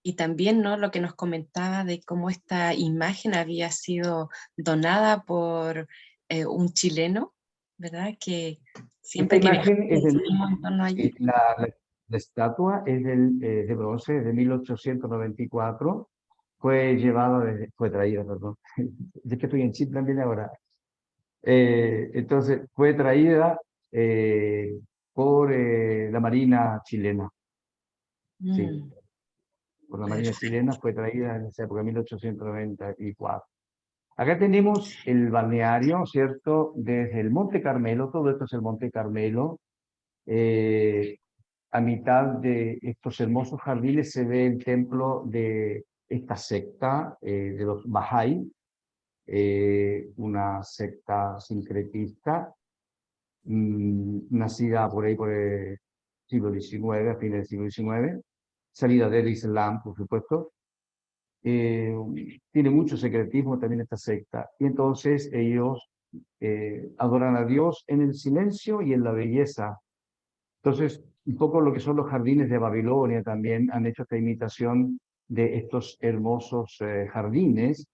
Y también, ¿no?, lo que nos comentaba de cómo esta imagen había sido donada por un chileno, ¿verdad? Que siempre Esta imagen es en torno allí. La estatua es de bronce de 1894. Fue traída, perdón. Es que estoy en Chile también ahora. Entonces, fue traída por la Marina chilena. Sí, Mm, por la Marina perfecto. chilena fue traída en esa época, 1894. Acá tenemos el balneario, ¿cierto? Desde el Monte Carmelo, todo esto es el Monte Carmelo. A mitad de estos hermosos jardines se ve el templo de esta secta de los Bahá'í, una secta sincretista, nacida por ahí por el siglo XIX, a fines del siglo XIX, salida del Islam, por supuesto. Tiene mucho secretismo también esta secta, y entonces ellos adoran a Dios en el silencio y en la belleza. Entonces, un poco lo que son los jardines de Babilonia también han hecho esta imitación de estos hermosos jardines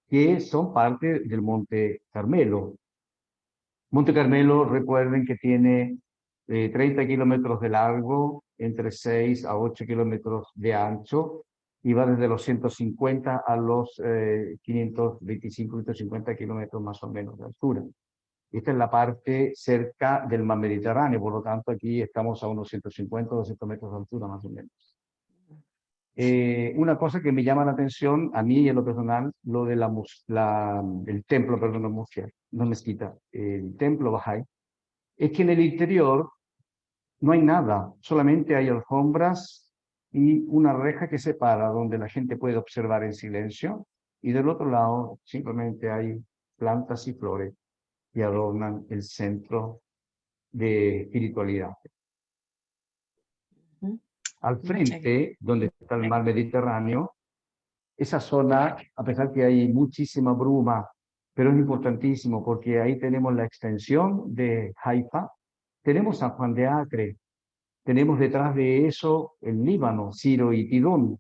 que son parte del Monte Carmelo. Monte Carmelo, recuerden que tiene 30 kilómetros de largo, entre 6 a 8 kilómetros de ancho, y va desde los 150 a los 525, 150 kilómetros más o menos de altura. Esta es la parte cerca del mar Mediterráneo, por lo tanto aquí estamos a unos 150 o 200 metros de altura más o menos. Una cosa que me llama la atención a mí y en lo personal, lo de el templo, perdón, no mezquita, el templo Bahá'í, es que en el interior no hay nada, solamente hay alfombras y una reja que separa donde la gente puede observar en silencio, y del otro lado simplemente hay plantas y flores y adornan el centro de espiritualidad. Ujú. Al Muchas gracias. frente, donde está el mar Mediterráneo, esa zona, a pesar que hay muchísima bruma, pero es importantísimo porque ahí tenemos la extensión de Haifa, tenemos San Juan de Acre, tenemos detrás de eso el Líbano, Ciro y Tidón.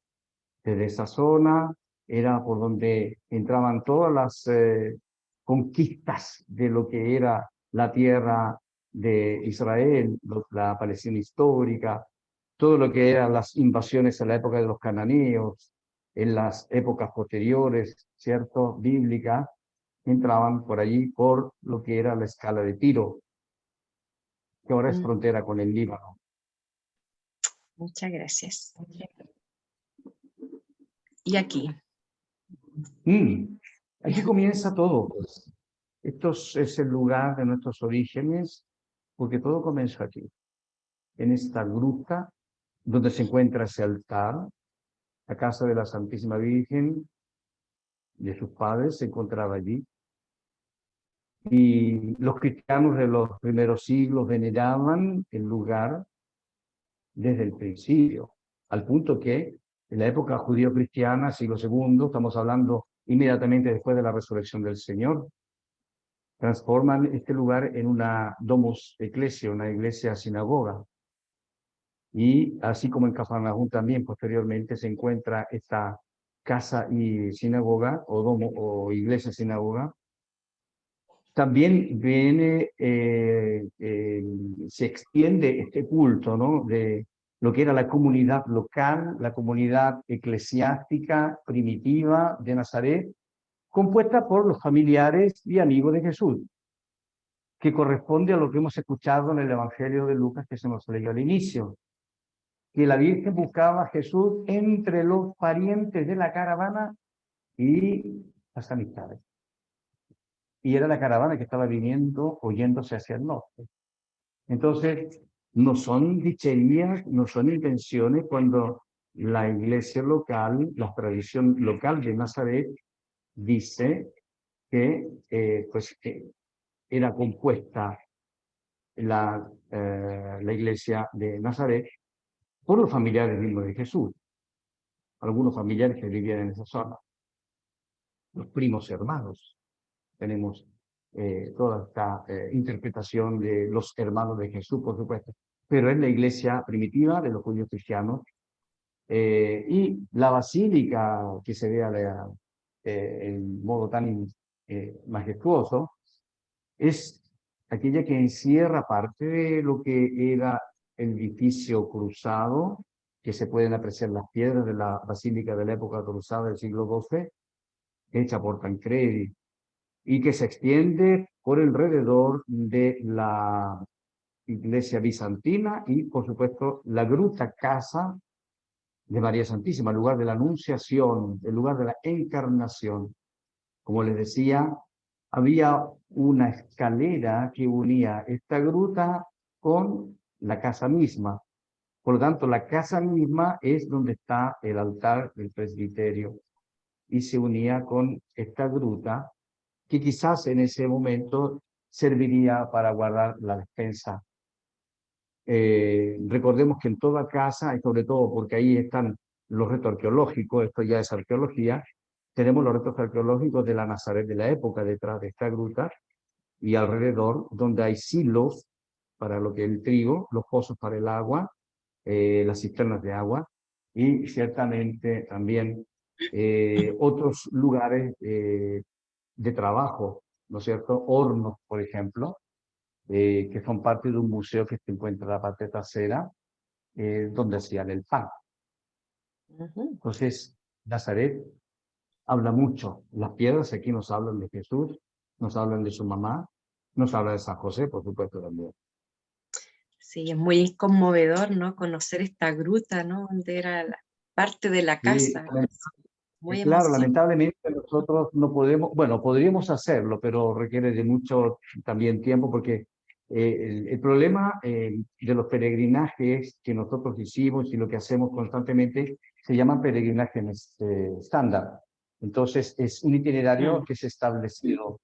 Desde esa zona era por donde entraban todas las conquistas de lo que era la tierra de Israel, la Palestina histórica, todo lo que eran las invasiones en la época de los cananeos, en las épocas posteriores, ¿cierto? Bíblicas, entraban por allí por lo que era la escala de Tiro, que ahora es frontera con el Líbano. Muchas gracias. Y aquí. Aquí comienza todo, pues. Esto es el lugar de nuestros orígenes, porque todo comenzó aquí, en esta gruta donde se encuentra ese altar, la casa de la Santísima Virgen de sus padres se encontraba allí. Y los cristianos de los primeros siglos veneraban el lugar desde el principio, al punto que en la época judío-cristiana, siglo II, estamos hablando inmediatamente después de la resurrección del Señor, transforman este lugar en una domus ecclesia, una iglesia sinagoga. Y así como en Cafarnaúm también posteriormente se encuentra esta casa y sinagoga o domo o iglesia sinagoga, también viene, se extiende este culto, ¿no? De lo que era la comunidad local, la comunidad eclesiástica primitiva de Nazaret, compuesta por los familiares y amigos de Jesús, que corresponde a lo que hemos escuchado en el Evangelio de Lucas que se nos leyó al inicio, que la Virgen buscaba a Jesús entre los parientes de la caravana y las amistades. Y era la caravana que estaba viniendo, oyéndose hacia el norte. Entonces, no son dicherías, no son invenciones cuando la iglesia local, la tradición local de Nazaret, dice que era compuesta la iglesia de Nazaret por los familiares mismos de Jesús, algunos familiares que vivían en esa zona, los primos hermanos. Tenemos toda esta interpretación de los hermanos de Jesús, por supuesto, pero es la iglesia primitiva de los judíos cristianos, y la basílica que se ve en modo tan majestuoso es aquella que encierra parte de lo que era edificio cruzado, que se pueden apreciar las piedras de la basílica de la época cruzada del siglo XII, hecha por Tancredi, y que se extiende por alrededor de la iglesia bizantina y, por supuesto, la gruta casa de María Santísima, el lugar de la Anunciación, el lugar de la Encarnación. Como les decía, había una escalera que unía esta gruta con la casa misma. Por lo tanto, la casa misma es donde está el altar del presbiterio y se unía con esta gruta que quizás en ese momento serviría para guardar la despensa. Recordemos que en toda casa, y sobre todo porque ahí están los restos arqueológicos, esto ya es arqueología, tenemos los restos arqueológicos de la Nazaret de la época detrás de esta gruta y alrededor, donde hay silos para lo que es el trigo, los pozos para el agua, las cisternas de agua y ciertamente también otros lugares de trabajo, ¿no es cierto? Hornos, por ejemplo, que son parte de un museo que se encuentra en la parte trasera, donde hacían el pan. Entonces, Nazaret habla mucho. Las piedras aquí nos hablan de Jesús, nos hablan de su mamá, nos habla de San José, por supuesto, también. Sí, es muy conmovedor, ¿no? Conocer esta gruta, ¿no? Donde era parte de la casa. Muy claro, emocionante. lamentablemente nosotros no podemos, bueno, podríamos hacerlo, pero requiere de mucho también tiempo porque el problema de los peregrinajes que nosotros hicimos y lo que hacemos constantemente se llaman peregrinajes estándar. Entonces es un itinerario que es establecido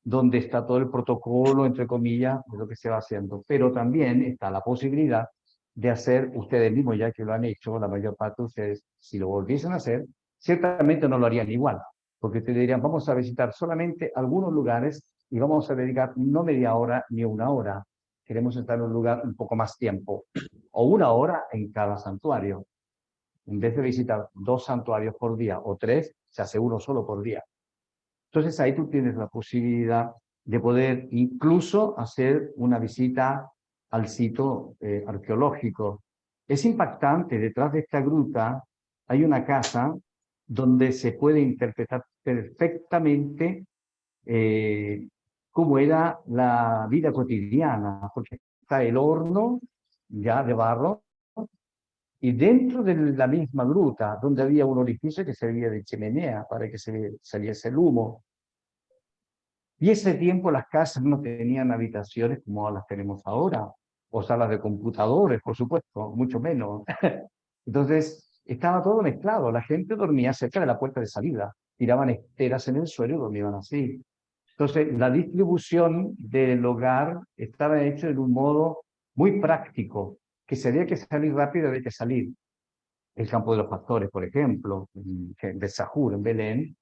donde está todo el protocolo, entre comillas, de lo que se va haciendo. Pero también está la posibilidad de hacer ustedes mismos, ya que lo han hecho, la mayor parte de ustedes, si lo volviesen a hacer, ciertamente no lo harían igual, porque te dirían, vamos a visitar solamente algunos lugares y vamos a dedicar no media hora ni una hora. Queremos estar en un lugar un poco más tiempo, o una hora en cada santuario. En vez de visitar 2 santuarios por día o 3, se hace uno solo por día. Entonces ahí tú tienes la posibilidad de poder incluso hacer una visita al sitio arqueológico. Es impactante, detrás de esta gruta hay una casa donde se puede interpretar perfectamente cómo era la vida cotidiana, porque está el horno ya de barro, y dentro de la misma gruta, donde había un orificio que servía de chimenea para que saliese el humo. Y ese tiempo las casas no tenían habitaciones como las tenemos ahora, o salas de computadores, por supuesto, mucho menos. Entonces, estaba todo mezclado. La gente dormía cerca de la puerta de salida, tiraban esteras en el suelo y dormían así. Entonces, la distribución del hogar estaba hecha de un modo muy práctico, que si había que salir rápido, había que salir. El campo de los pastores, por ejemplo, de Sahur, en Belén,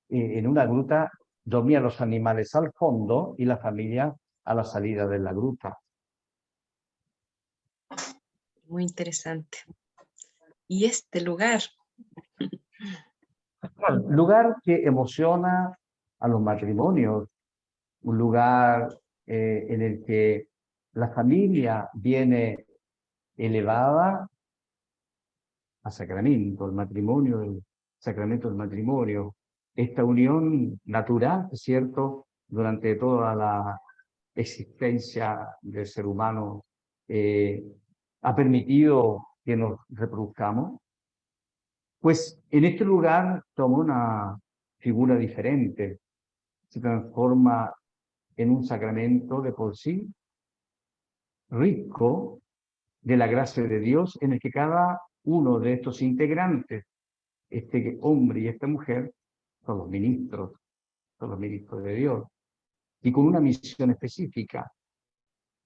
en una gruta dormían los animales al fondo y la familia a la salida de la gruta. Muy interesante. Y este lugar. Un lugar que emociona a los matrimonios, un lugar en el que la familia viene elevada a sacramento, el sacramento del matrimonio, esta unión natural, es cierto, durante toda la existencia del ser humano, ha permitido que nos reproduzcamos. Pues en este lugar toma una figura diferente, se transforma en un sacramento de por sí rico de la gracia de Dios, en el que cada uno de estos integrantes, este hombre y esta mujer, son los ministros de Dios, y con una misión específica.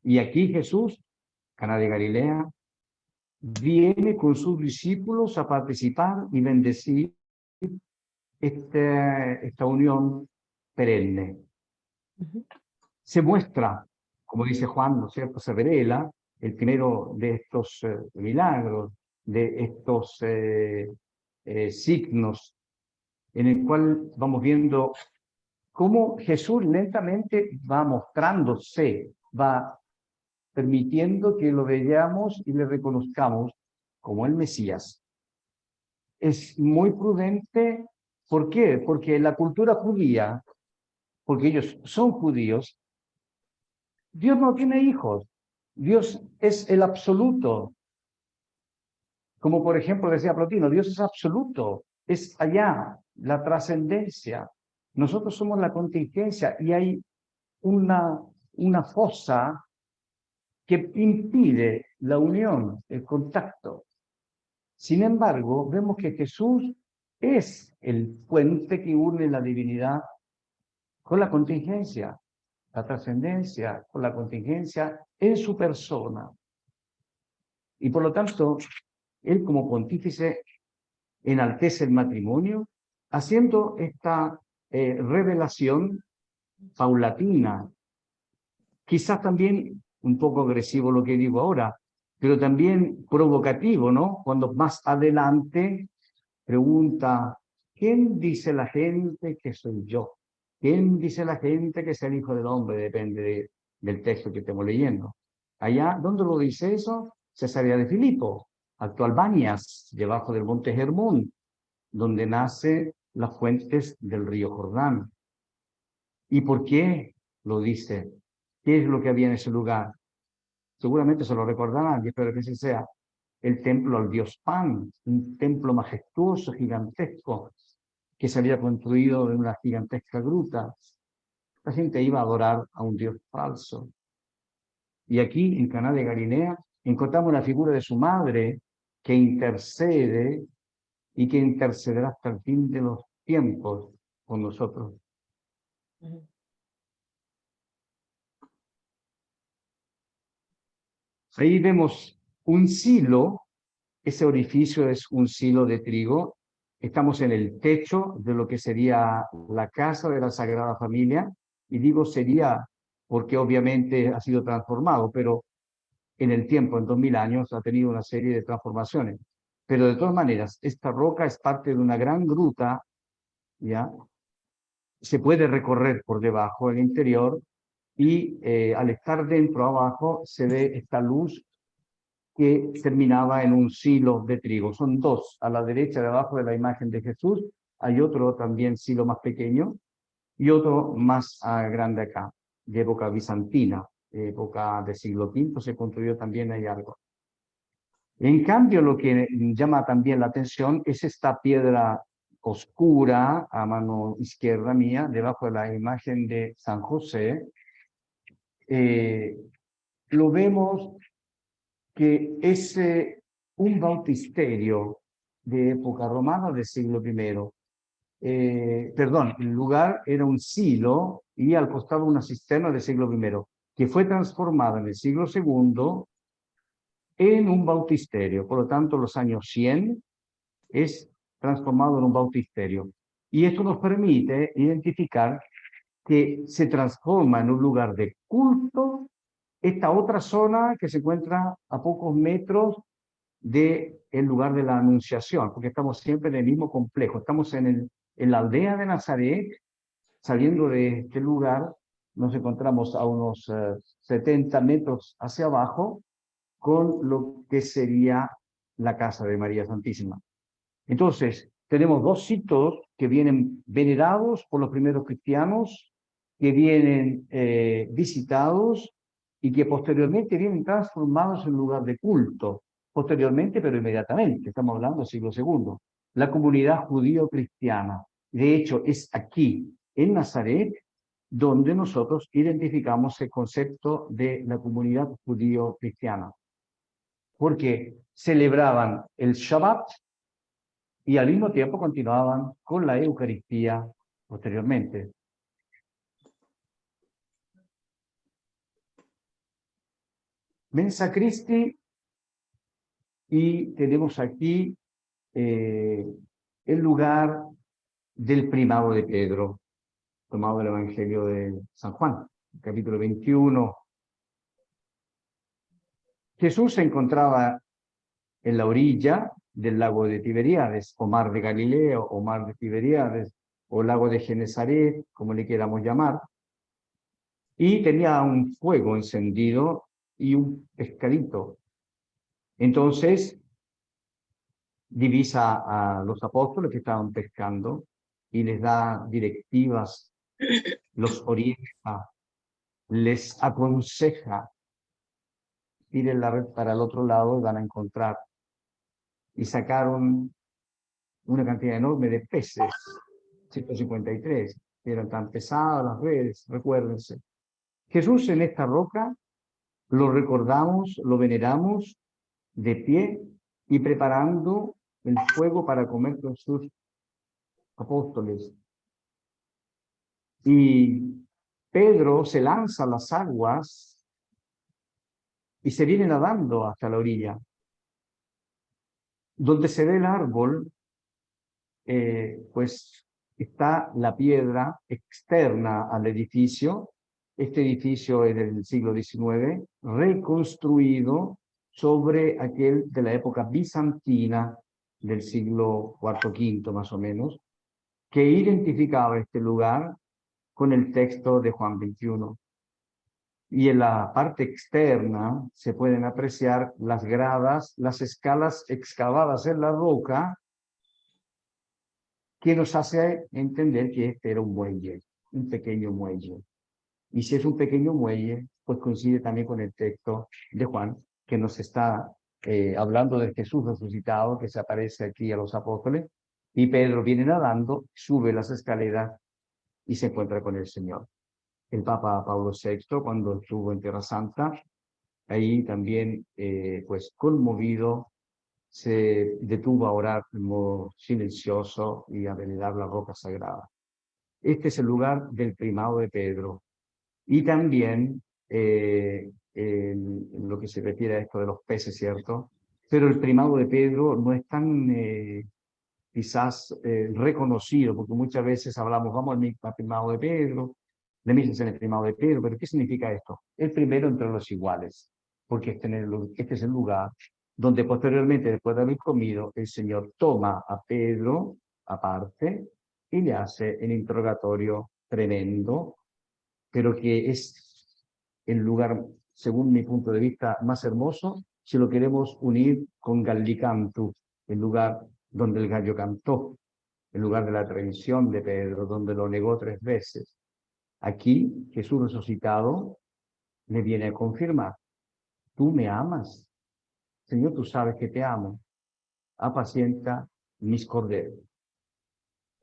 Y aquí Jesús, Caná de Galilea, viene con sus discípulos a participar y bendecir esta unión perenne. Se muestra, como dice Juan, ¿no es cierto?, se revela el primero de estos milagros, de estos signos, en el cual vamos viendo cómo Jesús lentamente va mostrándose, va permitiendo que lo veamos y le reconozcamos como el Mesías. Es muy prudente. ¿Por qué? Porque la cultura judía, porque ellos son judíos, Dios no tiene hijos. Dios es el absoluto. Como por ejemplo decía Plotino, Dios es absoluto, es allá, la trascendencia. Nosotros somos la contingencia y hay una fosa que impide la unión, el contacto. Sin embargo, vemos que Jesús es el puente que une la divinidad con la contingencia, la trascendencia, con la contingencia en su persona. Y por lo tanto, él como pontífice enaltece el matrimonio, haciendo esta revelación paulatina. Quizás también un poco agresivo lo que digo ahora, pero también provocativo, ¿no? Cuando más adelante pregunta, ¿quién dice la gente que soy yo? ¿Quién dice la gente que es el Hijo del Hombre? Depende del texto que estemos leyendo. Allá, ¿dónde lo dice eso? Cesarea de Filipo, actual Banias, debajo del monte Hermón, donde nacen las fuentes del río Jordán. ¿Y por qué lo dice? ¿Qué es lo que había en ese lugar? Seguramente se lo recordarán, y espero que así sea. El templo al dios Pan, un templo majestuoso, gigantesco, que se había construido en una gigantesca gruta. La gente iba a adorar a un dios falso. Y aquí, en Caná de Galilea, encontramos la figura de su madre, que intercede y que intercederá hasta el fin de los tiempos con nosotros. Ahí vemos un silo. Ese orificio es un silo de trigo. Estamos en el techo de lo que sería la casa de la Sagrada Familia. Y digo sería porque obviamente ha sido transformado, pero en el tiempo, en 2000 años, ha tenido una serie de transformaciones. Pero de todas maneras, esta roca es parte de una gran gruta, ¿ya? Se puede recorrer por debajo, el interior, y al estar dentro, abajo, se ve esta luz que terminaba en un silo de trigo. Son dos, a la derecha, debajo de la imagen de Jesús, hay otro también silo más pequeño, y otro más grande acá, de época bizantina, época del siglo V, se construyó también ahí algo. En cambio, lo que llama también la atención es esta piedra oscura a mano izquierda mía, debajo de la imagen de San José. Lo vemos que es un bautisterio de época romana del siglo I. Perdón, el lugar era un silo y al costado una cisterna del siglo I, que fue transformada en el siglo II en un bautisterio. Por lo tanto, los años 100 es transformado en un bautisterio. Y esto nos permite identificar que se transforma en un lugar de culto esta otra zona que se encuentra a pocos metros del lugar de la Anunciación, porque estamos siempre en el mismo complejo. Estamos en la aldea de Nazaret, saliendo de este lugar, nos encontramos a unos 70 metros hacia abajo, con lo que sería la casa de María Santísima. Entonces, tenemos dos sitios que vienen venerados por los primeros cristianos, que vienen visitados y que posteriormente vienen transformados en lugar de culto. Posteriormente, pero inmediatamente, estamos hablando del siglo II. La comunidad judío-cristiana. De hecho, es aquí, en Nazaret, donde nosotros identificamos el concepto de la comunidad judío-cristiana. Porque celebraban el Shabbat y al mismo tiempo continuaban con la Eucaristía posteriormente. Mensa Christi, y tenemos aquí el lugar del primado de Pedro, tomado del Evangelio de San Juan, capítulo 21. Jesús se encontraba en la orilla del lago de Tiberíades, o mar de Galileo, o mar de Tiberíades, o lago de Genesaret, como le queramos llamar, y tenía un fuego encendido y un pescadito. Entonces divisa a los apóstoles que estaban pescando y les da directivas, los orienta, les aconseja, tiren la red para el otro lado y van a encontrar. Y sacaron una cantidad enorme de peces, 153, eran tan pesadas las redes, recuérdense. Jesús en esta roca lo recordamos, lo veneramos de pie y preparando el fuego para comer con sus apóstoles. Y Pedro se lanza a las aguas y se viene nadando hasta la orilla. Donde se ve el árbol, pues está la piedra externa al edificio. Este edificio es del siglo XIX, reconstruido sobre aquel de la época bizantina del siglo IV, V más o menos, que identificaba este lugar con el texto de Juan 21. Y en la parte externa se pueden apreciar las gradas, las escalas excavadas en la roca, que nos hace entender que este era un muelle, un pequeño muelle. Y si es un pequeño muelle, pues coincide también con el texto de Juan, que nos está hablando de Jesús resucitado, que se aparece aquí a los apóstoles, y Pedro viene nadando, sube las escaleras y se encuentra con el Señor. El Papa Pablo VI, cuando estuvo en Tierra Santa, ahí también, pues conmovido, se detuvo a orar de modo silencioso y a venerar la roca sagrada. Este es el lugar del primado de Pedro. Y también en lo que se refiere a esto de los peces, ¿cierto? Pero el primado de Pedro no es tan quizás reconocido, porque muchas veces hablamos, vamos al primado de Pedro, le dicen el primado de Pedro, pero ¿qué significa esto? El primero entre los iguales, porque este es el lugar donde posteriormente, después de haber comido, el Señor toma a Pedro aparte y le hace el interrogatorio tremendo, pero que es el lugar, según mi punto de vista, más hermoso, si lo queremos unir con Gallicantu, el lugar donde el gallo cantó, el lugar de la traición de Pedro, donde lo negó 3 veces. Aquí Jesús resucitado le viene a confirmar, tú me amas, Señor, tú sabes que te amo, apacienta mis corderos.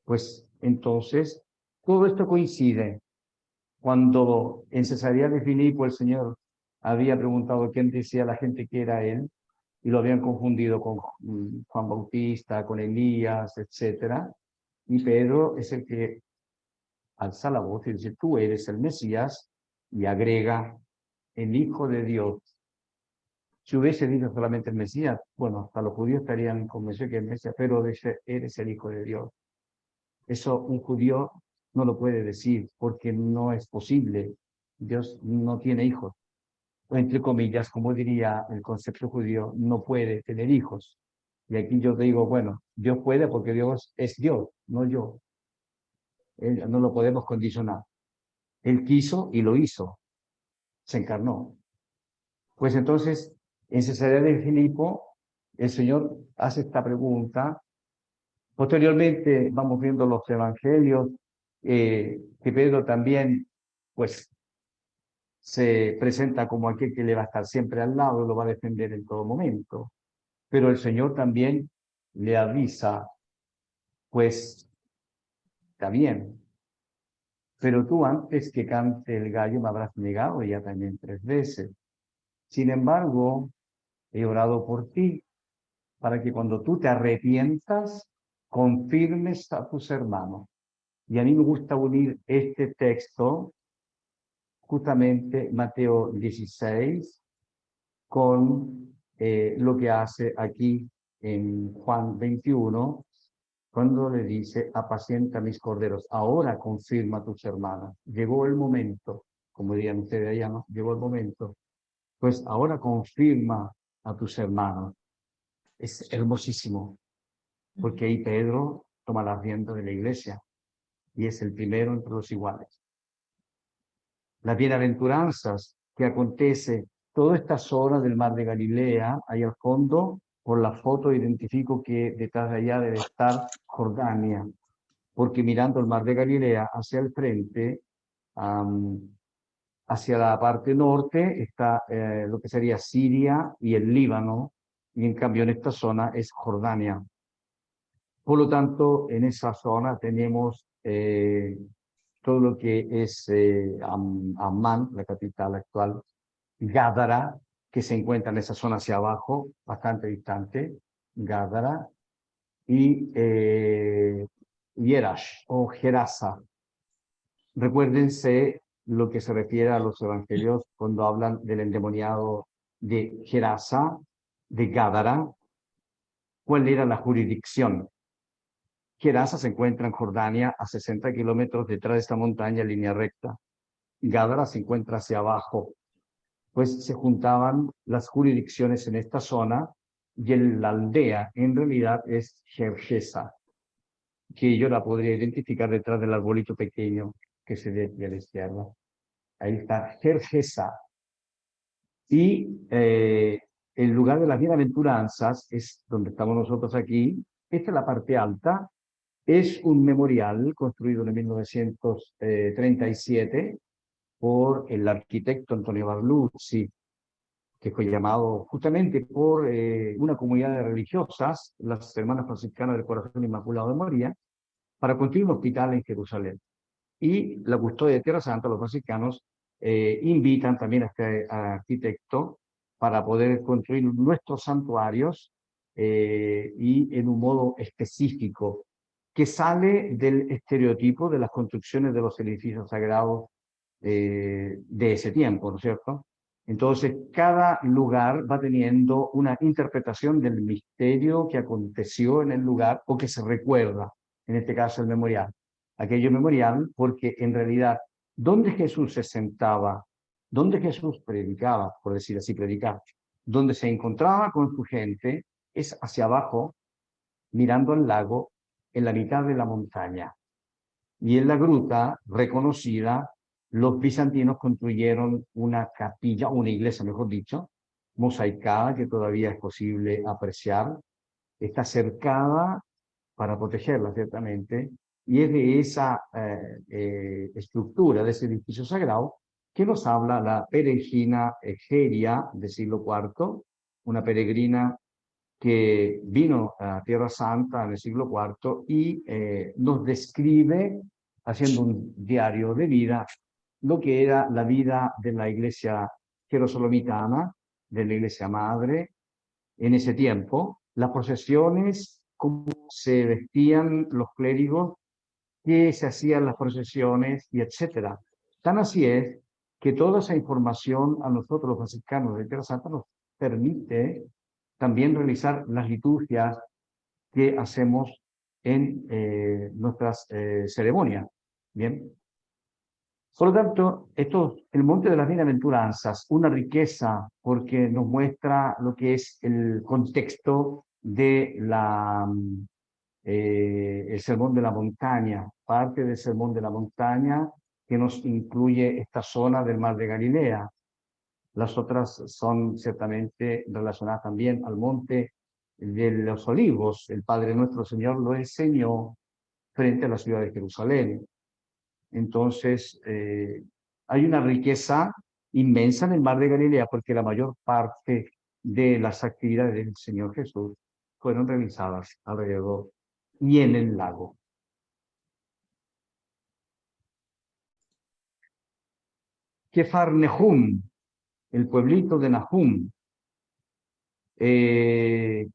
Pues entonces, todo esto coincide. Cuando en Cesarea de Filipo el Señor había preguntado quién decía la gente que era él, y lo habían confundido con Juan Bautista, con Elías, etc. Y Pedro es el que alza la voz y dice, tú eres el Mesías, y agrega, el Hijo de Dios. Si hubiese dicho solamente el Mesías, bueno, hasta los judíos estarían convencidos que es el Mesías, pero dice, eres el Hijo de Dios. Eso un judío no lo puede decir porque no es posible. Dios no tiene hijos. O entre comillas, como diría el concepto judío, no puede tener hijos. Y aquí yo digo, bueno, Dios puede porque Dios es Dios, no yo. No lo podemos condicionar. Él quiso y lo hizo. Se encarnó. Pues entonces, en Cesarea de Filipo, el Señor hace esta pregunta. Posteriormente vamos viendo los evangelios, que Pedro también, pues, se presenta como aquel que le va a estar siempre al lado y lo va a defender en todo momento. Pero el Señor también le avisa, pues, está bien, pero tú antes que cante el gallo me habrás negado ya también 3 veces. Sin embargo, he orado por ti para que cuando tú te arrepientas, confirmes a tus hermanos. Y a mí me gusta unir este texto, justamente Mateo 16, con lo que hace aquí en Juan 21, cuando le dice, apacienta mis corderos. Ahora confirma a tus hermanos. Llegó el momento, como dirían ustedes allá, ¿no? Llegó el momento. Pues ahora confirma a tus hermanos. Es hermosísimo, porque ahí Pedro toma las riendas de la iglesia y es el primero entre los iguales. Las bienaventuranzas que acontece toda esta zona del mar de Galilea, ahí al fondo, por la foto identifico que detrás de allá debe estar Jordania, porque mirando el mar de Galilea hacia el frente, hacia la parte norte está lo que sería Siria y el Líbano, y en cambio en esta zona es Jordania. Por lo tanto, en esa zona tenemos todo lo que es Amán, la capital actual, Gádara, que se encuentra en esa zona hacia abajo, bastante distante, Gádara, y Yerash o Gerasa. Recuérdense lo que se refiere a los evangelios cuando hablan del endemoniado de Gerasa, de Gádara. ¿Cuál era la jurisdicción? Gerasa se encuentra en Jordania, a 60 kilómetros detrás de esta montaña en línea recta. Gádara se encuentra hacia abajo. Pues se juntaban las jurisdicciones en esta zona y la aldea en realidad es Gergesa, que yo la podría identificar detrás del arbolito pequeño que se ve aquí a la izquierda. Ahí está Gergesa. Y el lugar de las bienaventuranzas es donde estamos nosotros aquí. Esta es la parte alta. Es un memorial construido en 1937 por el arquitecto Antonio Barluzzi, que fue llamado justamente por una comunidad de religiosas, las hermanas franciscanas del Corazón Inmaculado de María, para construir un hospital en Jerusalén. Y la custodia de Tierra Santa, los franciscanos, invitan también a este arquitecto para poder construir nuestros santuarios y en un modo específico, que sale del estereotipo de las construcciones de los edificios sagrados de ese tiempo, ¿no es cierto? Entonces, cada lugar va teniendo una interpretación del misterio que aconteció en el lugar o que se recuerda, en este caso el memorial. Aquello memorial porque en realidad, ¿dónde Jesús se sentaba? ¿Dónde Jesús predicaba, por decir así, predicar? Donde se encontraba con su gente es hacia abajo, mirando al lago, en la mitad de la montaña. Y en la gruta, reconocida, los bizantinos construyeron una capilla, una iglesia, mejor dicho, mosaicada, que todavía es posible apreciar. Está cercada para protegerla, ciertamente, y es de esa estructura, de ese edificio sagrado, que nos habla la peregrina Egeria del siglo IV, una peregrina que vino a Tierra Santa en el siglo IV y nos describe, haciendo un diario de vida, lo que era la vida de la iglesia jerosolomitana, de la iglesia madre, en ese tiempo, las procesiones, cómo se vestían los clérigos, qué se hacían las procesiones, y etcétera. Tan así es que toda esa información a nosotros los franciscanos de Tierra Santa nos permite también realizar las liturgias que hacemos en nuestras ceremonias. Bien. Por lo tanto, el Monte de las Bienaventuranzas, una riqueza porque nos muestra lo que es el contexto de el Sermón de la Montaña, parte del Sermón de la Montaña que nos incluye esta zona del Mar de Galilea. Las otras son ciertamente relacionadas también al Monte de los Olivos. El Padre Nuestro Señor lo enseñó frente a la ciudad de Jerusalén. Entonces, hay una riqueza inmensa en el Mar de Galilea porque la mayor parte de las actividades del Señor Jesús fueron realizadas alrededor y en el lago. Kefarnehum, el pueblito de Nahum. El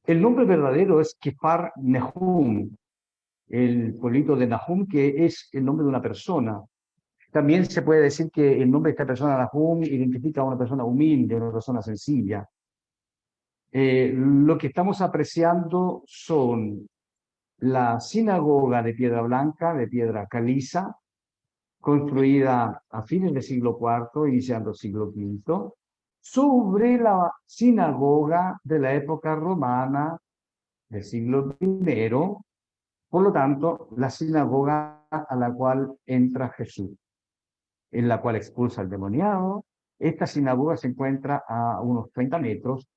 nombre verdadero es Kefarnehum, el pueblito de Nahum, que es el nombre de una persona. También se puede decir que el nombre de esta persona, Nahum, identifica a una persona humilde, una persona sencilla. Lo que estamos apreciando son la sinagoga de piedra blanca, de piedra caliza, construida a fines del siglo IV, iniciando el siglo V, sobre la sinagoga de la época romana del siglo I, por lo tanto, la sinagoga a la cual entra Jesús, en la cual expulsa al demoniado, Esta sinagoga se encuentra a unos 30 metros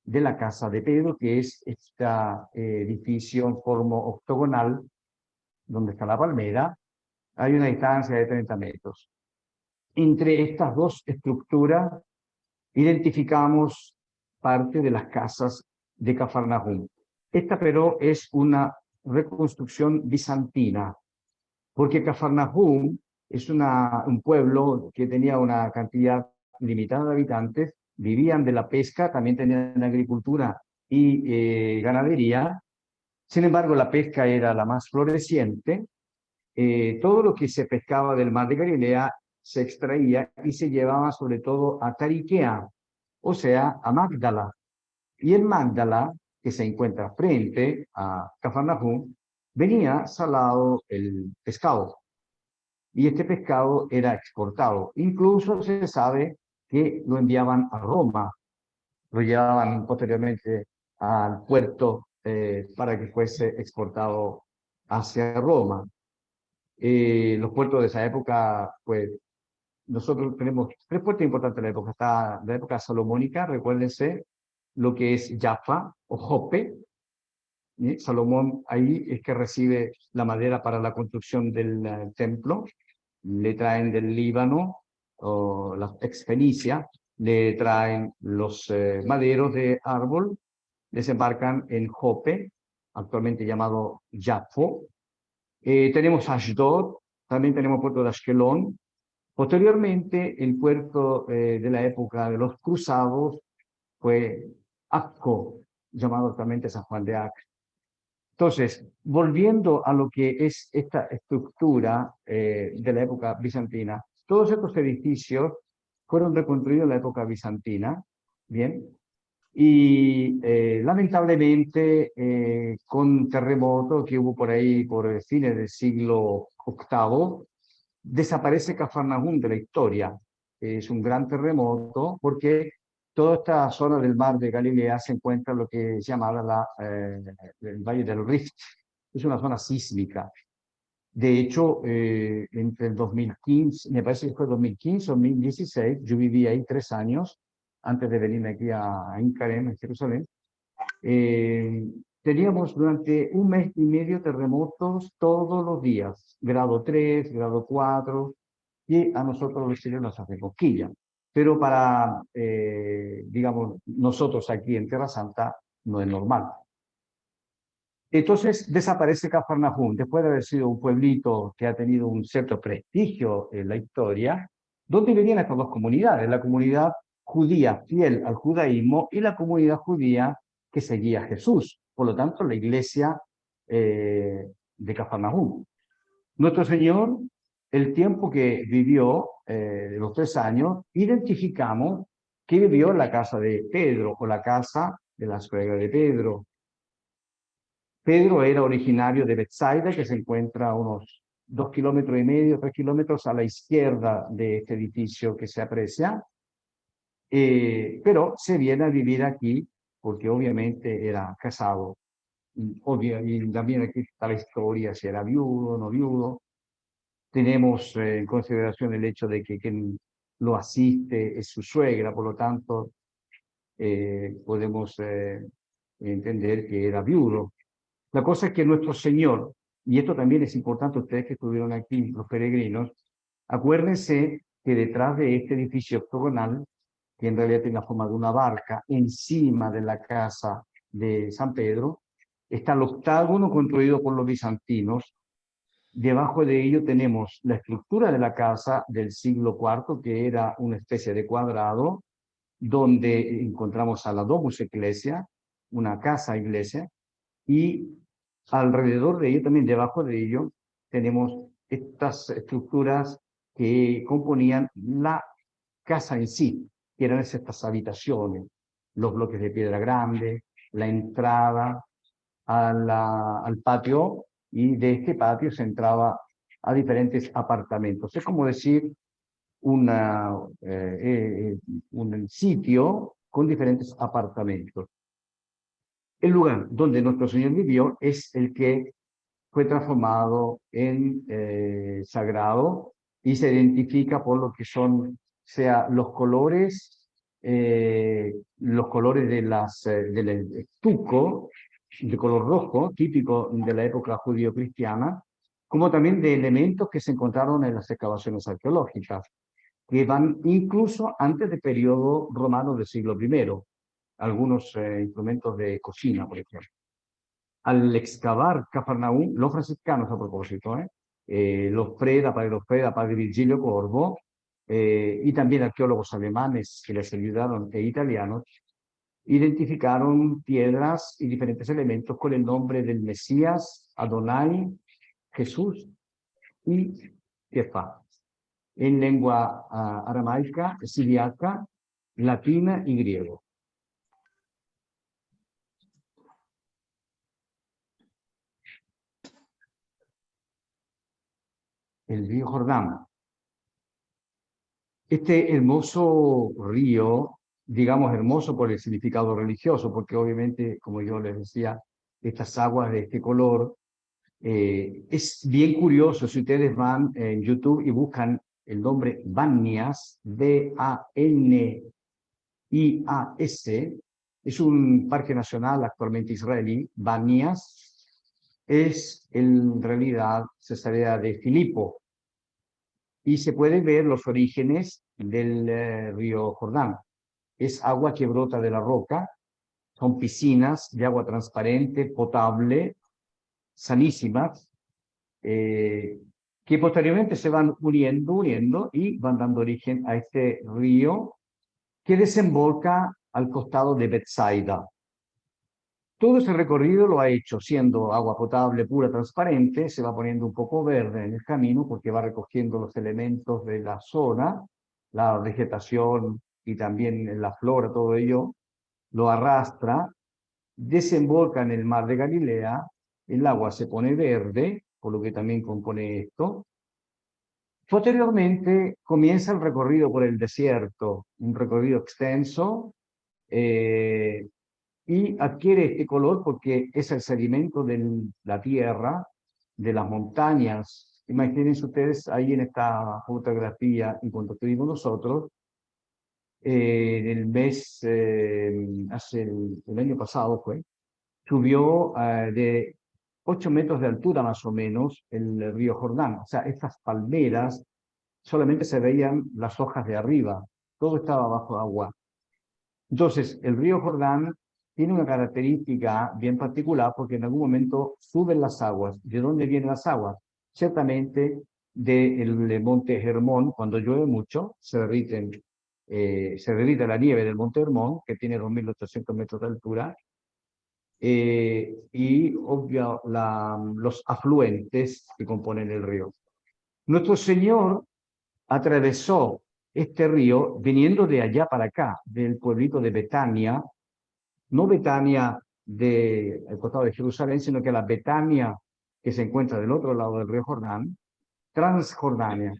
de la casa de Pedro, que es este edificio en forma octogonal, donde está la palmera. Hay una distancia de 30 metros. Entre estas dos estructuras identificamos parte de las casas de Cafarnaúm. Esta, pero, es una reconstrucción bizantina, porque Cafarnaúm es un pueblo que tenía una cantidad limitada de habitantes, vivían de la pesca, también tenían agricultura y ganadería. Sin embargo, la pesca era la más floreciente. Todo lo que se pescaba del mar de Galilea se extraía y se llevaba sobre todo a Tariquea, o sea, a Magdala. Y en Magdala, que se encuentra frente a Cafarnaúm, venía salado el pescado. Y este pescado era exportado. Incluso se sabe que lo enviaban a Roma, lo llevaban posteriormente al puerto para que fuese exportado hacia Roma. Los puertos de esa época, pues nosotros tenemos tres puertos importantes de la época. Está la época salomónica, recuérdense lo que es Jaffa o Jope. Salomón ahí es que recibe la madera para la construcción del templo. Le traen del Líbano, o la ex Fenicia, le traen los maderos de árbol, desembarcan en Jope, actualmente llamado Jaffo. Tenemos Ashdod, también tenemos puerto de Ashkelon. Posteriormente, el puerto de la época de los cruzados fue Acco, llamado actualmente San Juan de Acre. Entonces, volviendo a lo que es esta estructura de la época bizantina, todos estos edificios fueron reconstruidos en la época bizantina, ¿bien? Y lamentablemente, con terremoto que hubo por ahí por fines del siglo VIII, desaparece Cafarnaúm de la historia. Es un gran terremoto porque toda esta zona del mar de Galilea se encuentra en lo que se llamaba el Valle del Rift. Es una zona sísmica. De hecho, entre el 2015, me parece que fue 2015 o 2016, yo viví ahí 3 años antes de venirme aquí a Incarem, en Jerusalén. Teníamos durante 1 mes y medio terremotos todos los días, grado 3, grado 4, y a nosotros los chilenos nos hacen cosquillas. Pero para, digamos, nosotros aquí en Tierra Santa no es normal. Entonces desaparece Cafarnaúm, después de haber sido un pueblito que ha tenido un cierto prestigio en la historia, donde vivían estas dos comunidades, la comunidad judía fiel al judaísmo y la comunidad judía que seguía a Jesús. Por lo tanto, la iglesia de Cafarnaúm. Nuestro Señor, el tiempo que vivió, los 3 años, identificamos que vivió en la casa de Pedro o la casa de la suegra de Pedro. Pedro era originario de Bethsaida, que se encuentra a unos 2,5 kilómetros, 3 kilómetros a la izquierda de este edificio que se aprecia, pero se viene a vivir aquí porque obviamente era casado. Y también aquí está la historia, si era viudo o no viudo. Tenemos en consideración el hecho de que quien lo asiste es su suegra, por lo tanto podemos entender que era viudo. La cosa es que nuestro Señor, y esto también es importante, ustedes que estuvieron aquí, los peregrinos, acuérdense que detrás de este edificio octogonal, que en realidad tiene la forma de una barca, encima de la casa de San Pedro, está el octágono construido por los bizantinos. Debajo de ello tenemos la estructura de la casa del siglo IV, que era una especie de cuadrado, donde encontramos a la Domus Ecclesia, una casa iglesia, y alrededor de ello, también debajo de ello, tenemos estas estructuras que componían la casa en sí, que eran estas habitaciones, los bloques de piedra grande, la entrada al patio, y de este patio se entraba a diferentes apartamentos. Es como decir un sitio con diferentes apartamentos. El lugar donde nuestro Señor vivió es el que fue transformado en sagrado y se identifica por lo que son sea, los colores del estuco de color rojo, típico de la época judío-cristiana, como también de elementos que se encontraron en las excavaciones arqueológicas, que van incluso antes del periodo romano del siglo I, algunos instrumentos de cocina, por ejemplo. Al excavar Cafarnaúm, los franciscanos a propósito, padre Freda, padre Virgilio Corvo, y también arqueólogos alemanes que les ayudaron e italianos, identificaron piedras y diferentes elementos con el nombre del Mesías, Adonai, Jesús y Kefa, en lengua aramaica, siriaca, latina y griego. El río Jordán. Este hermoso río, digamos hermoso por el significado religioso, porque obviamente, como yo les decía, estas aguas de este color, es bien curioso si ustedes van en YouTube y buscan el nombre Banias, B-A-N-I-A-S, es un parque nacional actualmente israelí. Banias es en realidad Cesarea de Filipo, y se pueden ver los orígenes del río Jordán. Es agua que brota de la roca, son piscinas de agua transparente, potable, sanísimas, que posteriormente se van uniendo y van dando origen a este río que desemboca al costado de Betsaida. Todo ese recorrido lo ha hecho siendo agua potable, pura, transparente, se va poniendo un poco verde en el camino porque va recogiendo los elementos de la zona, la vegetación y también la flora, todo ello, lo arrastra, desemboca en el mar de Galilea, el agua se pone verde, por lo que también compone esto. Posteriormente comienza el recorrido por el desierto, un recorrido extenso, y adquiere este color porque es el sedimento de la tierra, de las montañas. Imagínense ustedes ahí en esta fotografía, y cuando estuvimos nosotros, en el mes, el año pasado subió de 8 metros de altura más o menos el río Jordán. O sea, estas palmeras solamente se veían las hojas de arriba, todo estaba bajo agua. Entonces, el río Jordán tiene una característica bien particular porque en algún momento suben las aguas. ¿De dónde vienen las aguas? Ciertamente del monte Hermón. Cuando llueve mucho, se derrite la nieve del monte Hermón, que tiene 2.800 metros de altura, y obvio, los afluentes que componen el río. Nuestro Señor atravesó este río viniendo de allá para acá, del pueblito de Betania, no Betania del costado de Jerusalén, sino que la Betania que se encuentra del otro lado del río Jordán, Transjordania.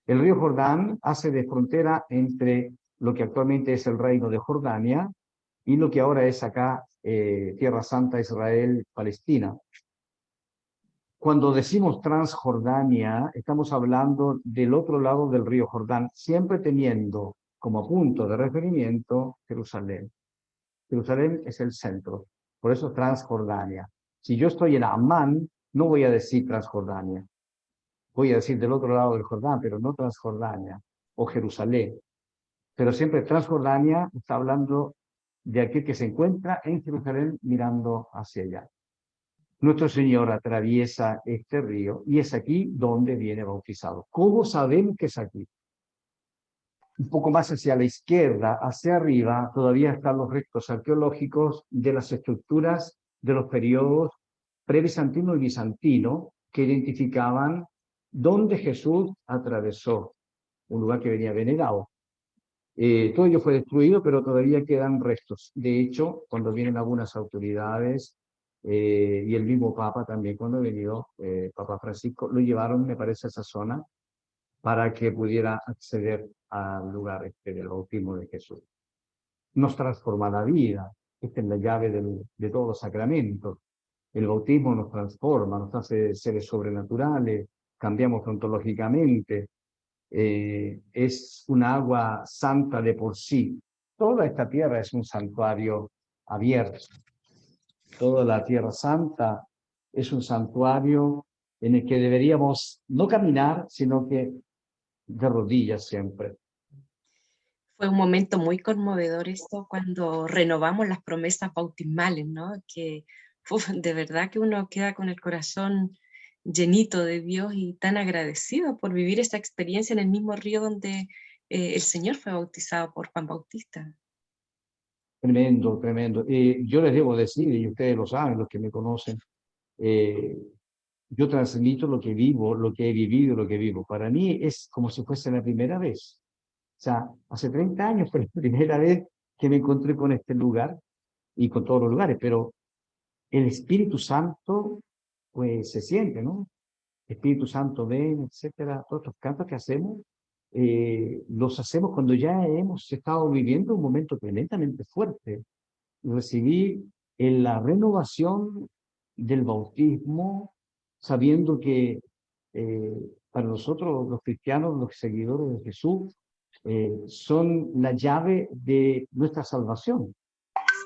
El río Jordán hace de frontera entre lo que actualmente es el reino de Jordania y lo que ahora es acá Tierra Santa, Israel, Palestina. Cuando decimos Transjordania, estamos hablando del otro lado del río Jordán, siempre teniendo como punto de referimiento Jerusalén. Jerusalén es el centro, por eso Transjordania. Si yo estoy en Amán, no voy a decir Transjordania. Voy a decir del otro lado del Jordán, pero no Transjordania, o Jerusalén. Pero siempre Transjordania está hablando de aquel que se encuentra en Jerusalén mirando hacia allá. Nuestro Señor atraviesa este río y es aquí donde viene bautizado. ¿Cómo sabemos que es aquí? Un poco más hacia la izquierda, hacia arriba, todavía están los restos arqueológicos de las estructuras de los periodos prebizantino y bizantino que identificaban dónde Jesús atravesó, un lugar que venía venerado. Todo ello fue destruido, pero todavía quedan restos. De hecho, cuando vienen algunas autoridades y el mismo Papa también, cuando ha venido Papa Francisco, lo llevaron, me parece, a esa zona para que pudiera acceder al lugar del bautismo de Jesús. Nos transforma la vida. Esta es la llave de todos los sacramentos. El bautismo nos transforma, nos hace seres sobrenaturales, cambiamos ontológicamente. es un agua santa de por sí. Toda esta tierra es un santuario abierto. Toda la tierra santa es un santuario en el que deberíamos no caminar, sino que de rodillas siempre. Fue un momento muy conmovedor esto cuando renovamos las promesas bautismales, ¿no? Que de verdad que uno queda con el corazón llenito de Dios y tan agradecido por vivir esa experiencia en el mismo río donde el Señor fue bautizado por Juan Bautista. Tremendo, tremendo. Yo les debo decir, y ustedes lo saben, los que me conocen, yo transmito lo que vivo, lo que he vivido, lo que vivo. Para mí es como si fuese la primera vez. O sea, hace 30 años fue la primera vez que me encontré con este lugar y con todos los lugares, pero el Espíritu Santo, pues se siente, ¿no? Espíritu Santo, ven, etcétera. Todos estos cantos que hacemos, los hacemos cuando ya hemos estado viviendo un momento tremendamente fuerte. Recibí en la renovación del bautismo, sabiendo que para nosotros los cristianos, los seguidores de Jesús, son la llave de nuestra salvación,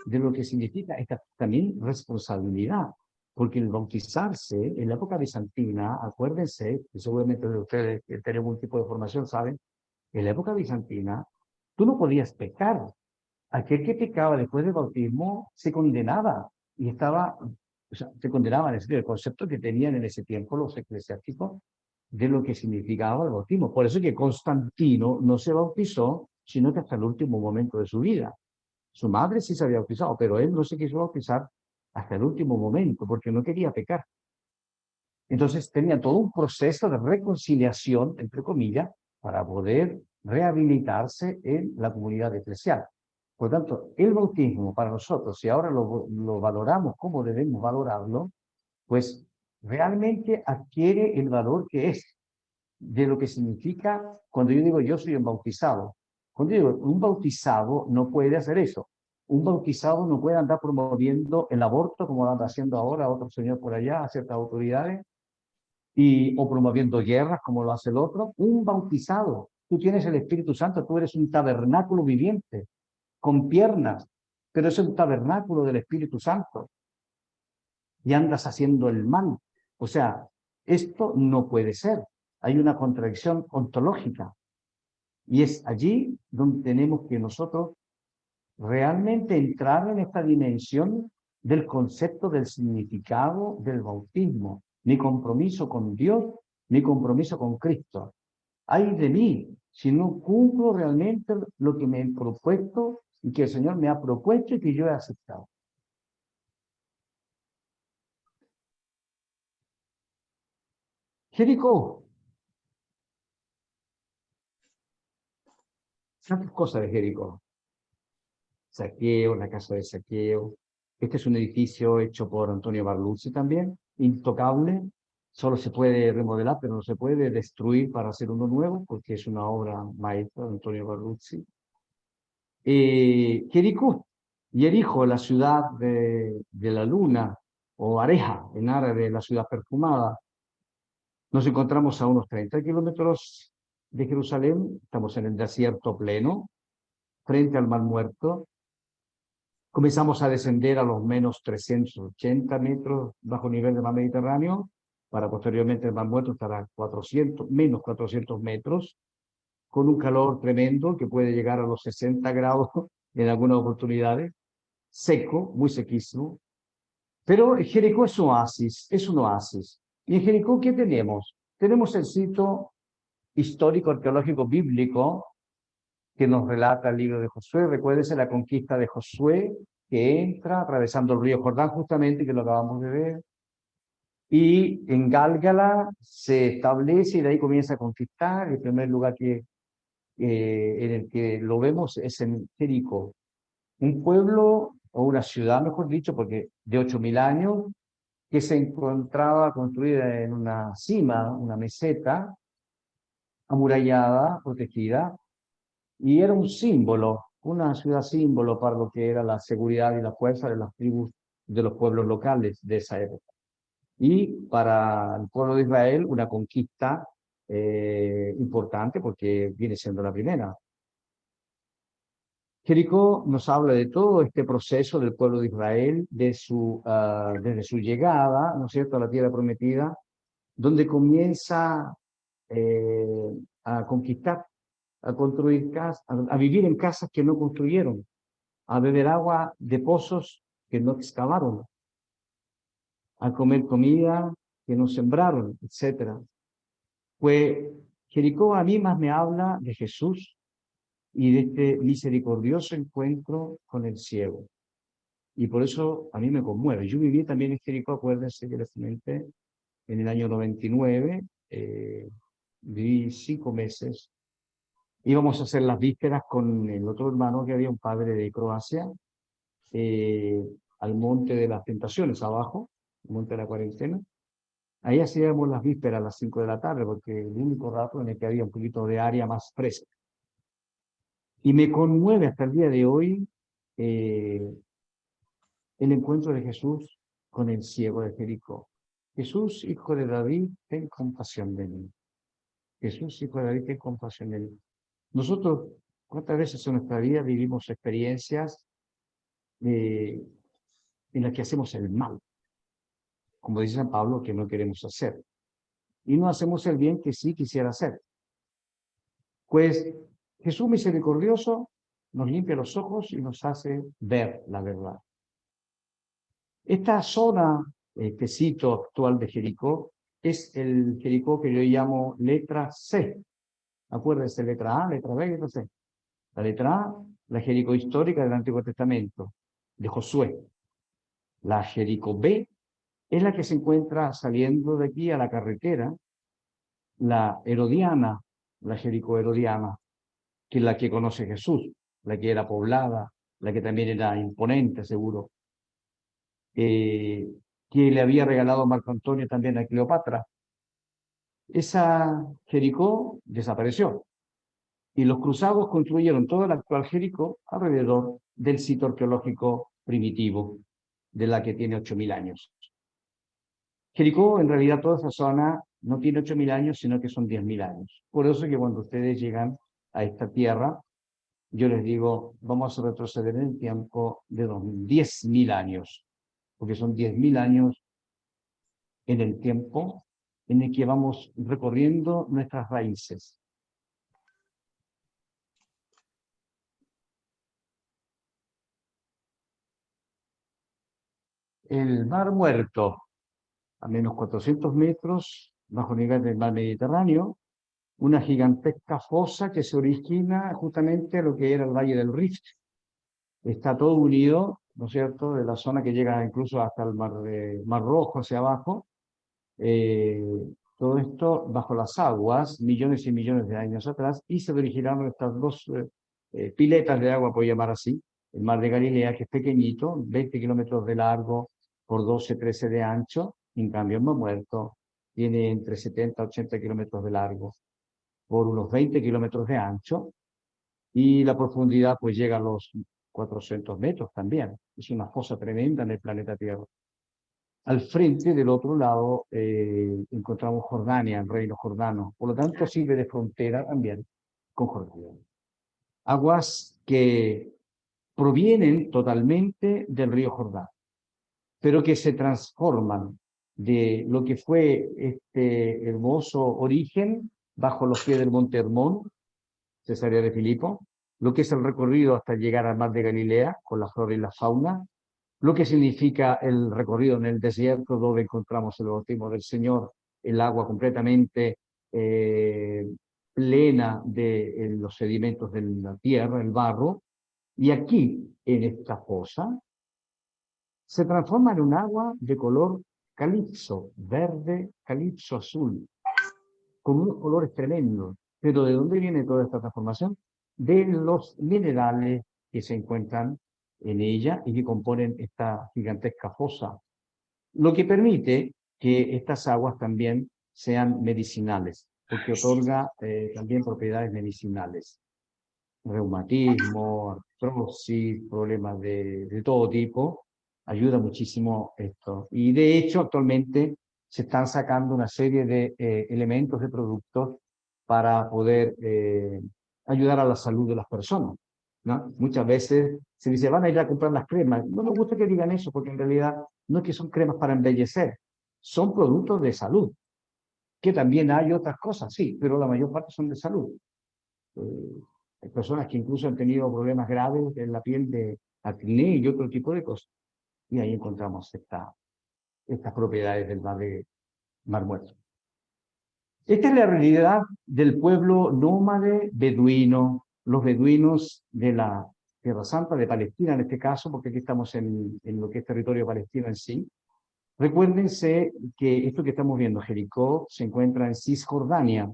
de lo que significa esta también responsabilidad, porque el bautizarse en la época bizantina, acuérdense, y seguramente de ustedes que tienen algún tipo de formación saben, en la época bizantina tú no podías pecar. Aquel que pecaba después del bautismo se condenaba y estaba, o sea, se condenaba en el concepto que tenían en ese tiempo los eclesiásticos de lo que significaba el bautismo. Por eso que Constantino no se bautizó, sino que hasta el último momento de su vida. Su madre sí se había bautizado, pero él no se quiso bautizar hasta el último momento porque no quería pecar. Entonces tenía todo un proceso de reconciliación, entre comillas, para poder rehabilitarse en la comunidad eclesial. Por lo tanto, el bautismo para nosotros, si ahora lo valoramos como debemos valorarlo, pues realmente adquiere el valor que es, de lo que significa cuando yo digo yo soy un bautizado. Cuando yo digo un bautizado no puede hacer eso. Un bautizado no puede andar promoviendo el aborto como lo anda haciendo ahora otro señor por allá, a ciertas autoridades, o promoviendo guerras como lo hace el otro. Un bautizado, tú tienes el Espíritu Santo, tú eres un tabernáculo viviente, con piernas, pero es un tabernáculo del Espíritu Santo y andas haciendo el mal. O sea, esto no puede ser. Hay una contradicción ontológica y es allí donde tenemos que nosotros realmente entrar en esta dimensión del concepto del significado del bautismo, mi compromiso con Dios, mi compromiso con Cristo. Ay de mí, si no cumplo realmente lo que me he propuesto y que el Señor me ha propuesto y que yo he aceptado. Jericó. Tantas cosas de Jericó. Saqueo, la casa de Saqueo. Este es un edificio hecho por Antonio Barluzzi también, intocable. Solo se puede remodelar, pero no se puede destruir para hacer uno nuevo, porque es una obra maestra de Antonio Barluzzi. Jericó, Jerijo, la ciudad de la luna, o Areja, en árabe, la ciudad perfumada. Nos encontramos a unos 30 kilómetros de Jerusalén, estamos en el desierto pleno, frente al Mar Muerto. Comenzamos a descender a los menos 380 metros bajo nivel del mar Mediterráneo, para posteriormente el Mar Muerto estar a menos 400 metros, con un calor tremendo que puede llegar a los 60 grados en algunas oportunidades, seco, muy sequísimo. Pero Jericó es un oasis, es un oasis. ¿Y en Jericó qué tenemos? Tenemos el sitio histórico, arqueológico, bíblico, que nos relata el libro de Josué. Recuérdense la conquista de Josué, que entra atravesando el río Jordán, justamente, que lo acabamos de ver. Y en Gálgala se establece y de ahí comienza a conquistar. El primer lugar en el que lo vemos es en Jericó. Un pueblo o una ciudad, mejor dicho, porque de 8.000 años, que se encontraba construida en una cima, una meseta, amurallada, protegida, y era un símbolo, una ciudad símbolo para lo que era la seguridad y la fuerza de las tribus de los pueblos locales de esa época. Y para el pueblo de Israel, una conquista importante porque viene siendo la primera. Jericó nos habla de todo este proceso del pueblo de Israel, desde su llegada, ¿no es cierto?, a la tierra prometida, donde comienza a conquistar, a construir casas, a vivir en casas que no construyeron, a beber agua de pozos que no excavaron, a comer comida que no sembraron, etc. Pues Jericó a mí más me habla de Jesús y de este misericordioso encuentro con el ciego. Y por eso a mí me conmueve. Yo viví también en Jericó, acuérdense que les comenté, en el año 99, viví 5 meses. Íbamos a hacer las vísperas con el otro hermano, que había un padre de Croacia, al Monte de las Tentaciones, abajo, el Monte de la Cuarentena. Ahí hacíamos las vísperas a las 5 de la tarde, porque el único rato en el que había un poquito de área más fresca. Y me conmueve hasta el día de hoy el encuentro de Jesús con el ciego de Jericó. Jesús, hijo de David, ten compasión de mí. Jesús, hijo de David, ten compasión de mí. Nosotros, ¿cuántas veces en nuestra vida vivimos experiencias en las que hacemos el mal? Como dice San Pablo, que no queremos hacer. Y no hacemos el bien que sí quisiera hacer. Pues Jesús misericordioso nos limpia los ojos y nos hace ver la verdad. Esta zona, este sitio actual de Jericó, es el Jericó que yo llamo letra C. Acuérdense, letra A, letra B, letra C. La letra A, la Jericó histórica del Antiguo Testamento, de Josué. La Jericó B es la que se encuentra saliendo de aquí a la carretera, la Herodiana, la Jericó herodiana, que es la que conoce Jesús, la que era poblada, la que también era imponente, seguro, que le había regalado Marco Antonio también a Cleopatra. Esa Jericó desapareció y los cruzados construyeron todo el actual Jericó alrededor del sitio arqueológico primitivo, de la que tiene 8.000 años. Jericó, en realidad, toda esa zona no tiene 8.000 años, sino que son 10.000 años. Por eso que cuando ustedes llegan a esta tierra, yo les digo, vamos a retroceder en el tiempo de 10.000 años, porque son 10.000 años en el tiempo en el que vamos recorriendo nuestras raíces. El Mar Muerto, a menos 400 metros bajo el nivel del mar Mediterráneo, una gigantesca fosa que se origina justamente a lo que era el Valle del Rift. Está todo unido, ¿no es cierto?, de la zona que llega incluso hasta el Mar Rojo hacia abajo. Todo esto bajo las aguas, millones y millones de años atrás, y se originaron estas dos piletas de agua, por llamar así. El Mar de Galilea, que es pequeñito, 20 kilómetros de largo por 12, 13 de ancho. En cambio, el Mar Muerto tiene entre 70 y 80 kilómetros de largo por unos 20 kilómetros de ancho, y la profundidad pues llega a los 400 metros también. Es una fosa tremenda en el planeta Tierra. Al frente, del otro lado, encontramos Jordania, el reino jordano. Por lo tanto, sirve de frontera también con Jordania. Aguas que provienen totalmente del río Jordán, pero que se transforman de lo que fue este hermoso origen bajo los pies del Monte Hermón, Cesarea de Filipo, lo que es el recorrido hasta llegar al Mar de Galilea, con la flora y la fauna, lo que significa el recorrido en el desierto, donde encontramos el bautismo del Señor, el agua completamente plena de los sedimentos de la tierra, el barro, y aquí, en esta fosa, se transforma en un agua de color calipso, verde, calipso azul, con unos colores tremendos. Pero ¿de dónde viene toda esta transformación? De los minerales que se encuentran en ella y que componen esta gigantesca fosa, lo que permite que estas aguas también sean medicinales, porque otorga también propiedades medicinales. Reumatismo, artrosis, problemas de todo tipo, ayuda muchísimo esto. Y de hecho, actualmente se están sacando una serie de elementos, de productos para poder ayudar a la salud de las personas, ¿no? Muchas veces se dice, van a ir a comprar las cremas. No me gusta que digan eso, porque en realidad no es que son cremas para embellecer, son productos de salud, que también hay otras cosas, sí, pero la mayor parte son de salud. Hay personas que incluso han tenido problemas graves en la piel de acné y otro tipo de cosas. Y ahí encontramos estas propiedades del Mar Muerto. Esta es la realidad del pueblo nómade beduino, los beduinos de la Tierra Santa, de Palestina en este caso, porque aquí estamos en lo que es territorio palestino en sí. Recuérdense que esto que estamos viendo, Jericó, se encuentra en Cisjordania.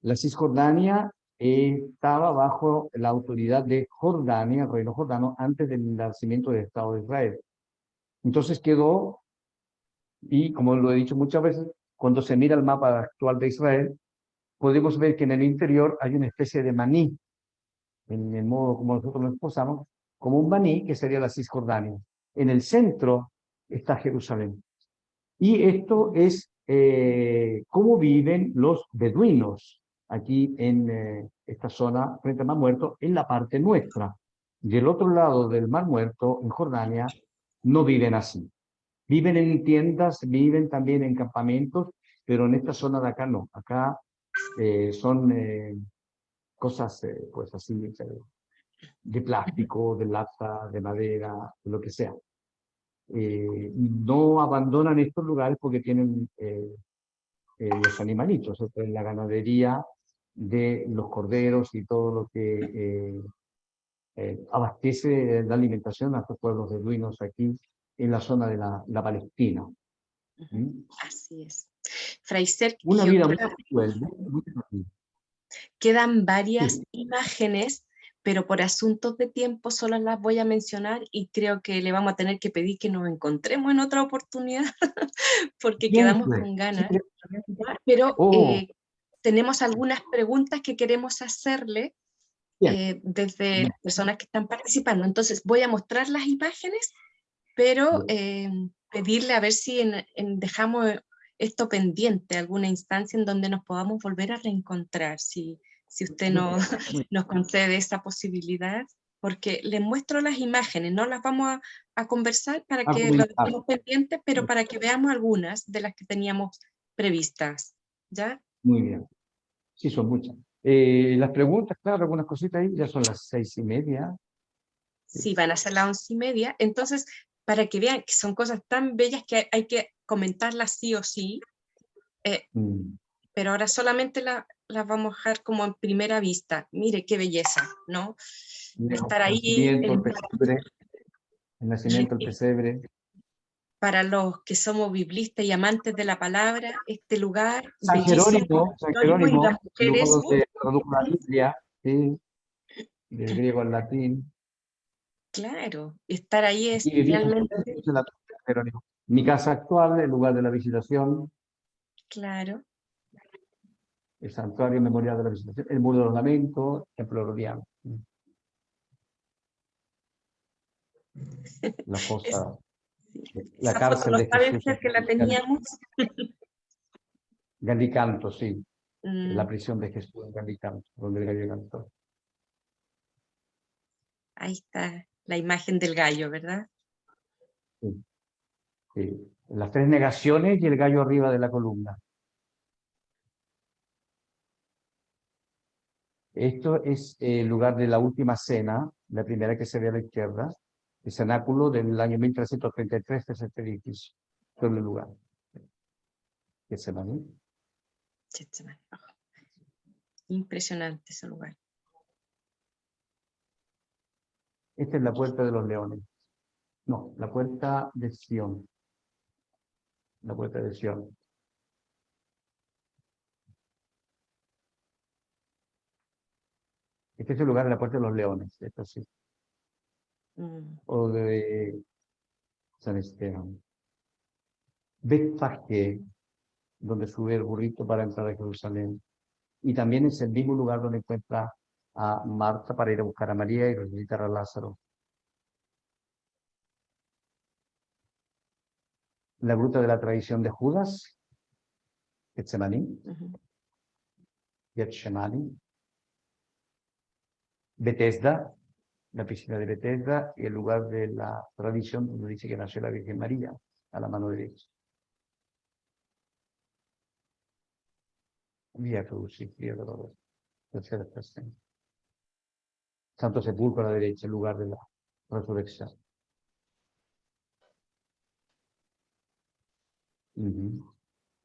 La Cisjordania estaba bajo la autoridad de Jordania, el reino jordano, antes del nacimiento del Estado de Israel. Entonces quedó, y como lo he dicho muchas veces, cuando se mira el mapa actual de Israel, podemos ver que en el interior hay una especie de maní, en el modo como nosotros lo expresamos, como un maní que sería la Cisjordania. En el centro está Jerusalén. Y esto es cómo viven los beduinos aquí en esta zona frente al Mar Muerto, en la parte nuestra. Del otro lado del Mar Muerto, en Jordania, no viven así. Viven en tiendas, viven también en campamentos, pero en esta zona de acá no. Acá son cosas, pues así, de plástico, de lata, de madera, de lo que sea. No abandonan estos lugares porque tienen los animalitos, la ganadería de los corderos y todo lo que abastece la alimentación a estos pueblos beduinos aquí en la zona de la Palestina. ¿Mm? Así es. Fray Una Sergio, vida muy cruel, muy cruel. quedan varias Sí. imágenes, pero por asuntos de tiempo solo las voy a mencionar y creo que le vamos a tener que pedir que nos encontremos en otra oportunidad porque Bien, quedamos pues. con ganas. Sí, Pero oh, tenemos algunas preguntas que queremos hacerle bien. desde las personas que están participando. Entonces voy a mostrar las imágenes, pero pedirle a ver si dejamos esto pendiente, alguna instancia en donde nos podamos volver a reencontrar, si usted nos concede esa posibilidad, porque les muestro las imágenes, no las vamos a conversar para que lo dejemos pendiente, pero para que veamos algunas de las que teníamos previstas, ¿ya? Muy bien. Sí, son muchas. Las preguntas, claro, algunas cositas ahí, ya son las 6:30. Sí, van a ser las 11:30, entonces, para que vean que son cosas tan bellas que hay que comentarlas sí o sí, pero ahora solamente las vamos a dejar como en primera vista. Mire qué belleza, ¿no? Estar ahí. El nacimiento del pesebre. Para los que somos biblistas y amantes de la palabra, este lugar San bellísimo, Jerónimo, y las mujeres, luego de tradujo la Biblia, ¿sí? Del griego al latín. claro, estar ahí es Y viví realmente, en la Jerónimo. Mi casa actual, el lugar de la visitación, claro, el santuario memorial de la visitación, el muro de los lamentos, el templo herodiano. La fosa, la esa foto cárcel no de saben Jesús. que la teníamos. Gallicanto, sí. La prisión de Jesús en Gallicanto, donde el gallo cantó. Ahí está la imagen del gallo, ¿verdad? Sí, sí. Las 3 negaciones y el gallo arriba de la columna. Esto es el lugar de la última cena, la primera que se ve a la izquierda, el cenáculo del año 1333 de este edificio. Todo el lugar. Getsemaní. Impresionante ese lugar. Esta es la puerta de los leones. No, la puerta de Sion. La puerta de Sion. Este es el lugar de la puerta de los leones. Esto sí. O de San Esteban. Betfagé, donde sube el burrito para entrar a Jerusalén. Y también es el mismo lugar donde encuentra a Marta para ir a buscar a María y resucitar a Lázaro. la gruta de la tradición de Judas, Getsemaní, Getsemani, Bethesda, la piscina de Bethesda, y el lugar de la tradición donde dice que nació la Virgen María, a la mano derecha. Vía Cruz, sí, Vía Dolorosa, tercera estación. Santo Sepulcro a la derecha, el lugar de la resurrección.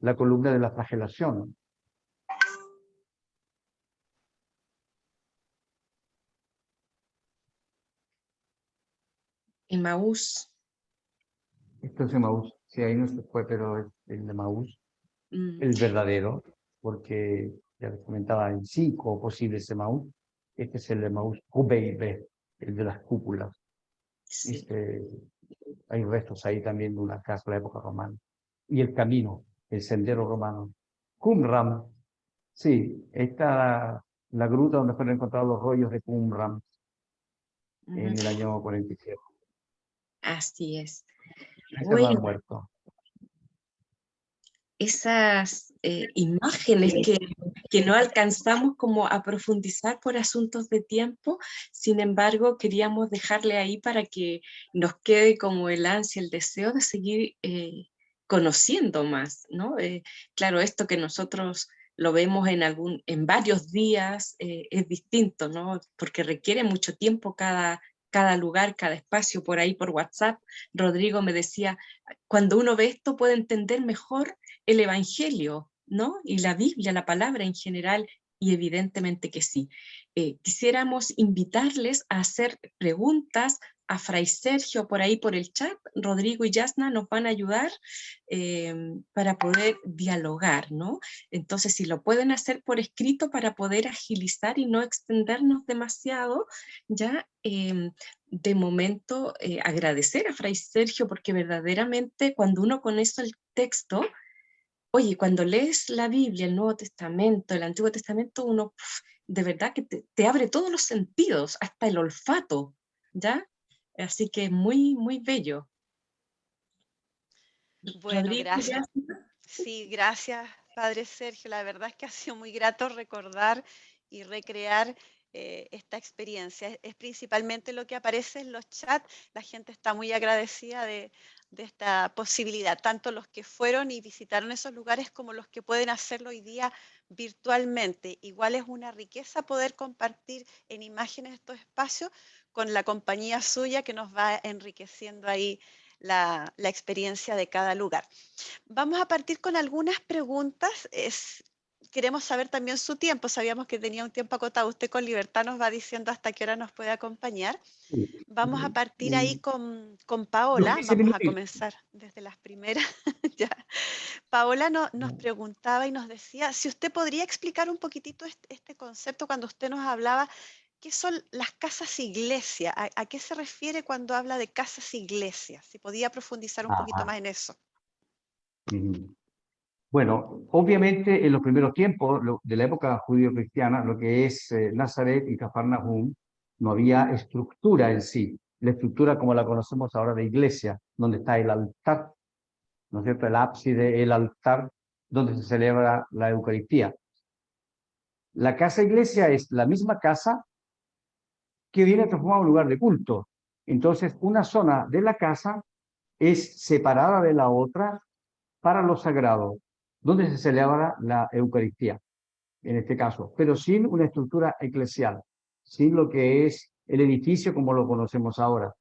La columna de la flagelación. Emaús. Esto es Emaús. Sí, ahí no se fue, pero es el de Emaús, el verdadero, porque ya les comentaba, hay 5 posibles Emaús. Este es el Emaús Cubeibe, el de las cúpulas. Sí. Hay restos ahí también de una casa de la época romana. Y el camino, el sendero romano. Qumran, sí, está la gruta donde fueron encontrados los rollos de Qumran en el año 47. Así es. Ese no han muerto. Esas imágenes que no alcanzamos como a profundizar por asuntos de tiempo, sin embargo queríamos dejarle ahí para que nos quede como el ansia, el deseo de seguir conociendo más, ¿no? Claro, esto que nosotros lo vemos en varios días es distinto, ¿no? Porque requiere mucho tiempo cada lugar, cada espacio. Por ahí por WhatsApp, Rodrigo me decía, cuando uno ve esto puede entender mejor el Evangelio, ¿no? Y la Biblia, la palabra en general, y evidentemente que sí. Quisiéramos invitarles a hacer preguntas a Fray Sergio por ahí por el chat. Rodrigo y Yasna nos van a ayudar para poder dialogar, ¿no? Entonces, si lo pueden hacer por escrito para poder agilizar y no extendernos demasiado, ya de momento agradecer a Fray Sergio, porque verdaderamente cuando uno conoce el texto, oye, cuando lees la Biblia, el Nuevo Testamento, el Antiguo Testamento, uno de verdad que te abre todos los sentidos, hasta el olfato, ¿ya? Así que muy, muy bello. Bueno, Rodrigo, gracias. Sí, gracias, Padre Sergio. La verdad es que ha sido muy grato recordar y recrear esta experiencia. Es principalmente lo que aparece en los chats. La gente está muy agradecida de esta posibilidad, tanto los que fueron y visitaron esos lugares como los que pueden hacerlo hoy día virtualmente. Igual es una riqueza poder compartir en imágenes estos espacios con la compañía suya que nos va enriqueciendo ahí la experiencia de cada lugar. Vamos a partir con algunas preguntas. Queremos saber también su tiempo. Sabíamos que tenía un tiempo acotado. Usted con libertad nos va diciendo hasta qué hora nos puede acompañar. Vamos a partir ahí con Paola. Vamos a comenzar desde las primeras. Ya. Paola nos preguntaba y nos decía si usted podría explicar un poquitito este concepto cuando usted nos hablaba. ¿Qué son las casas iglesia? ¿A qué se refiere cuando habla de casas iglesia? Si podía profundizar un poquito más en eso. Bueno, obviamente en los primeros tiempos de la época judío-cristiana, lo que es Nazaret y Cafarnaúm, no había estructura en sí. La estructura como la conocemos ahora de iglesia, donde está el altar, ¿no es cierto? El ábside, el altar, donde se celebra la Eucaristía. La casa iglesia es la misma casa que viene transformada en un lugar de culto. Entonces, una zona de la casa es separada de la otra para lo sagrado, donde se celebra la Eucaristía, en este caso, pero sin una estructura eclesial, sin lo que es el edificio como lo conocemos ahora.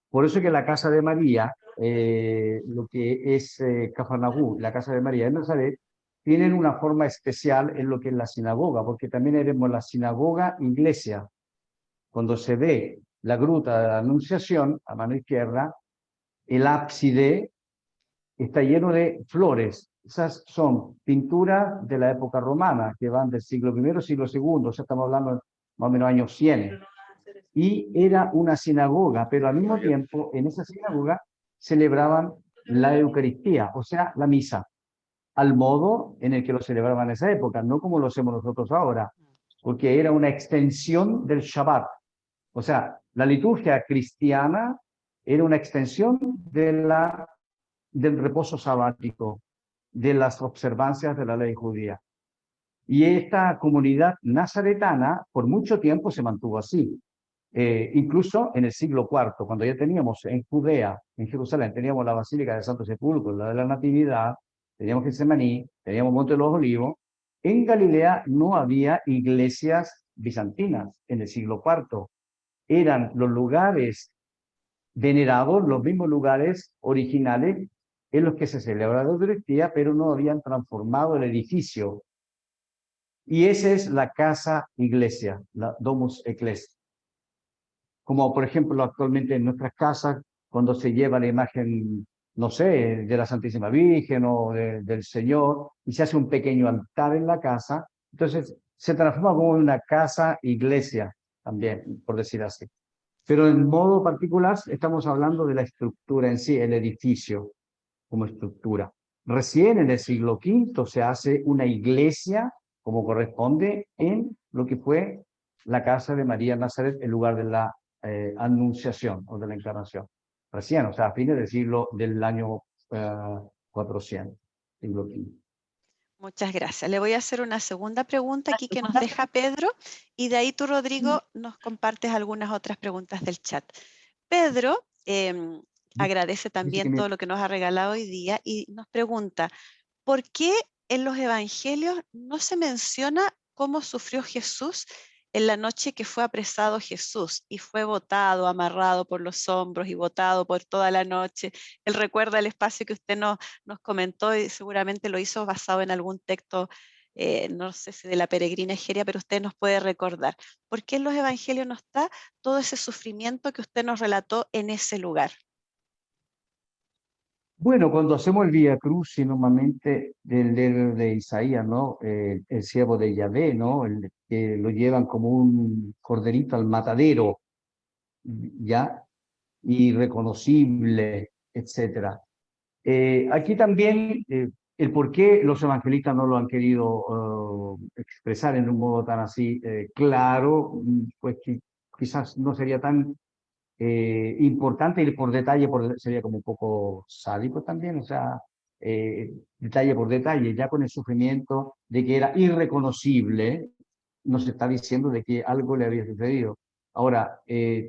Por eso que la casa de María, lo que es Cafarnaúm, la casa de María de Nazaret, tienen una forma especial en lo que es la sinagoga, porque también éramos la sinagoga iglesia. Cuando se ve la gruta de la Anunciación, a mano izquierda, el ábside está lleno de flores. Esas son pinturas de la época romana, que van del siglo I, siglo II, o sea, estamos hablando más o menos años 100. Y era una sinagoga, pero al mismo tiempo, en esa sinagoga celebraban la Eucaristía, o sea, la misa, al modo en el que lo celebraban en esa época, no como lo hacemos nosotros ahora, porque era una extensión del Shabbat. O sea, la liturgia cristiana era una extensión de la del reposo sabático, de las observancias de la ley judía. Y esta comunidad nazaretana por mucho tiempo se mantuvo así. Incluso en el siglo IV, cuando ya teníamos en Judea, en Jerusalén, teníamos la Basílica del Santo Sepulcro, la de la Natividad, teníamos Getsemaní, teníamos Monte de los Olivos. En Galilea no había iglesias bizantinas en el siglo IV. Eran los lugares venerados, los mismos lugares originales en los que se celebra la Eucaristía, pero no habían transformado el edificio. Y esa es la casa iglesia, la Domus Ecclesiae. Como por ejemplo actualmente en nuestras casas, cuando se lleva la imagen, no sé, de la Santísima Virgen o del Señor, y se hace un pequeño altar en la casa, entonces se transforma como una casa iglesia también, por decir así. Pero en modo particular estamos hablando de la estructura en sí, el edificio como estructura. Recién en el siglo V se hace una iglesia como corresponde en lo que fue la casa de María Nazaret, en lugar de la Anunciación o de la Encarnación. Recién, o sea, a fines del año 400, siglo V. Muchas gracias. Le voy a hacer una segunda pregunta aquí que nos deja Pedro y de ahí tú, Rodrigo, nos compartes algunas otras preguntas del chat. Pedro agradece también todo lo que nos ha regalado hoy día y nos pregunta, ¿por qué en los evangelios no se menciona cómo sufrió Jesús en la noche que fue apresado Jesús y fue botado, amarrado por los hombros y botado por toda la noche? Él recuerda el espacio que usted nos comentó y seguramente lo hizo basado en algún texto, no sé si de la peregrina Egeria, pero usted nos puede recordar. ¿Por qué en los evangelios no está todo ese sufrimiento que usted nos relató en ese lugar? Bueno, cuando hacemos el Vía Crucis, normalmente del libro de Isaías, ¿no? El siervo de Yahvé, ¿no? Que lo llevan como un corderito al matadero, ¿ya? Irreconocible, etcétera. Aquí también el por qué los evangelistas no lo han querido expresar en un modo tan así claro, pues quizás no sería tan importante ir por detalle, sería como un poco sádico también, o sea, detalle por detalle, ya con el sufrimiento de que era irreconocible, nos está diciendo de que algo le había sucedido. Ahora,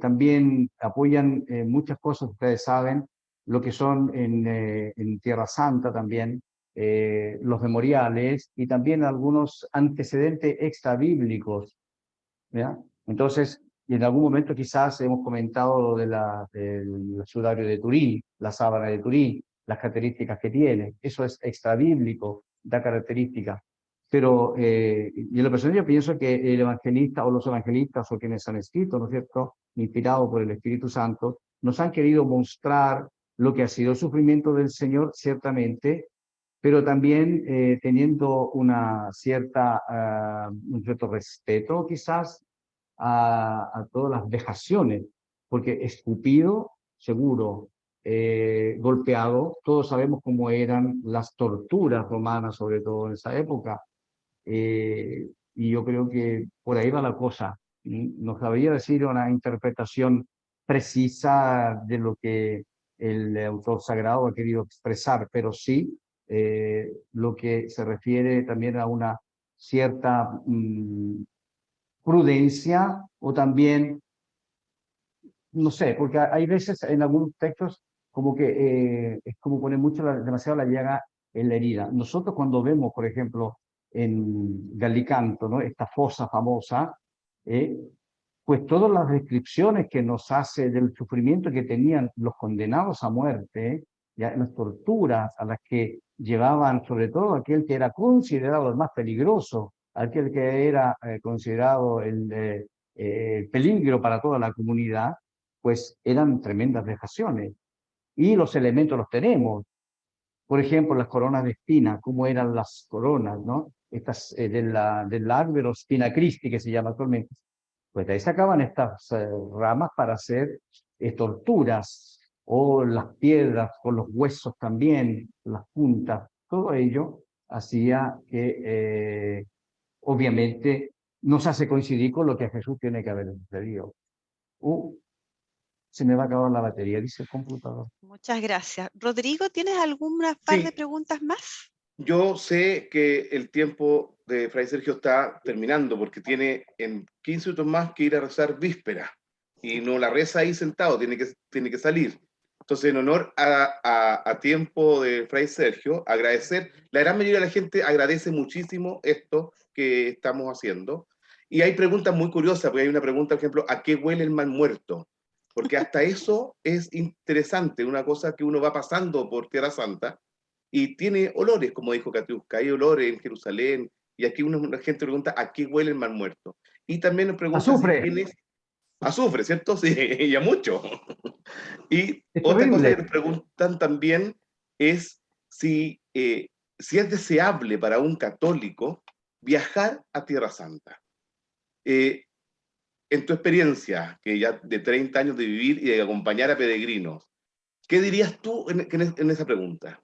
también apoyan muchas cosas, ustedes saben, lo que son en Tierra Santa también, los memoriales y también algunos antecedentes extrabíblicos, ¿ya? Entonces, y en algún momento quizás hemos comentado del sudario de Turín, la sábana de Turín, las características que tiene. Eso es extrabíblico, da características. Pero y en lo personal yo pienso que el evangelista o los evangelistas o quienes han escrito, ¿no es cierto?, inspirados por el Espíritu Santo, nos han querido mostrar lo que ha sido el sufrimiento del Señor, ciertamente, pero también teniendo un cierto respeto quizás a todas las vejaciones, porque escupido, seguro, golpeado, todos sabemos cómo eran las torturas romanas, sobre todo en esa época, y yo creo que por ahí va la cosa. No sabría decir una interpretación precisa de lo que el autor sagrado ha querido expresar, pero sí lo que se refiere también a una cierta prudencia o también, no sé, porque hay veces en algunos textos como que es como poner demasiado la llaga en la herida. Nosotros cuando vemos, por ejemplo, en Gallicanto, ¿no?, esta fosa famosa, pues todas las descripciones que nos hace del sufrimiento que tenían los condenados a muerte, ya, las torturas a las que llevaban, sobre todo aquel que era considerado el más peligroso, aquel que era considerado el peligro para toda la comunidad, pues eran tremendas vejaciones. Y los elementos los tenemos. Por ejemplo, las coronas de espina, cómo eran las coronas, ¿no? Estas del árbol spina Christi, que se llama actualmente. Pues de ahí sacaban estas ramas para hacer torturas, o las piedras, con los huesos también, las puntas. Todo ello hacía que, obviamente, nos hace coincidir con lo que a Jesús tiene que haber sucedido. se me va a acabar la batería, dice el computador. Muchas gracias. Rodrigo, ¿tienes alguna par Sí. de preguntas más? Yo sé que el tiempo de Fray Sergio está terminando porque tiene en 15 minutos más que ir a rezar víspera y no la reza ahí sentado, tiene que salir. Entonces, en honor a tiempo de Fray Sergio, agradecer, la gran mayoría de la gente agradece muchísimo esto que estamos haciendo. Y hay preguntas muy curiosas, porque hay una pregunta, por ejemplo, ¿a qué huele el mal muerto? Porque hasta eso es interesante, una cosa que uno va pasando por Tierra Santa, y tiene olores, como dijo Katiuska, hay olores en Jerusalén, y aquí una gente pregunta ¿a qué huele el mal muerto? Y también nos pregunta ¡Azufre! si tienes azufre, ¿cierto? Sí, y a mucho. Y Es otra cosa terrible. que nos preguntan también es si es deseable para un católico viajar a Tierra Santa. En tu experiencia, que ya de 30 años de vivir y de acompañar a peregrinos, ¿qué dirías tú en esa pregunta?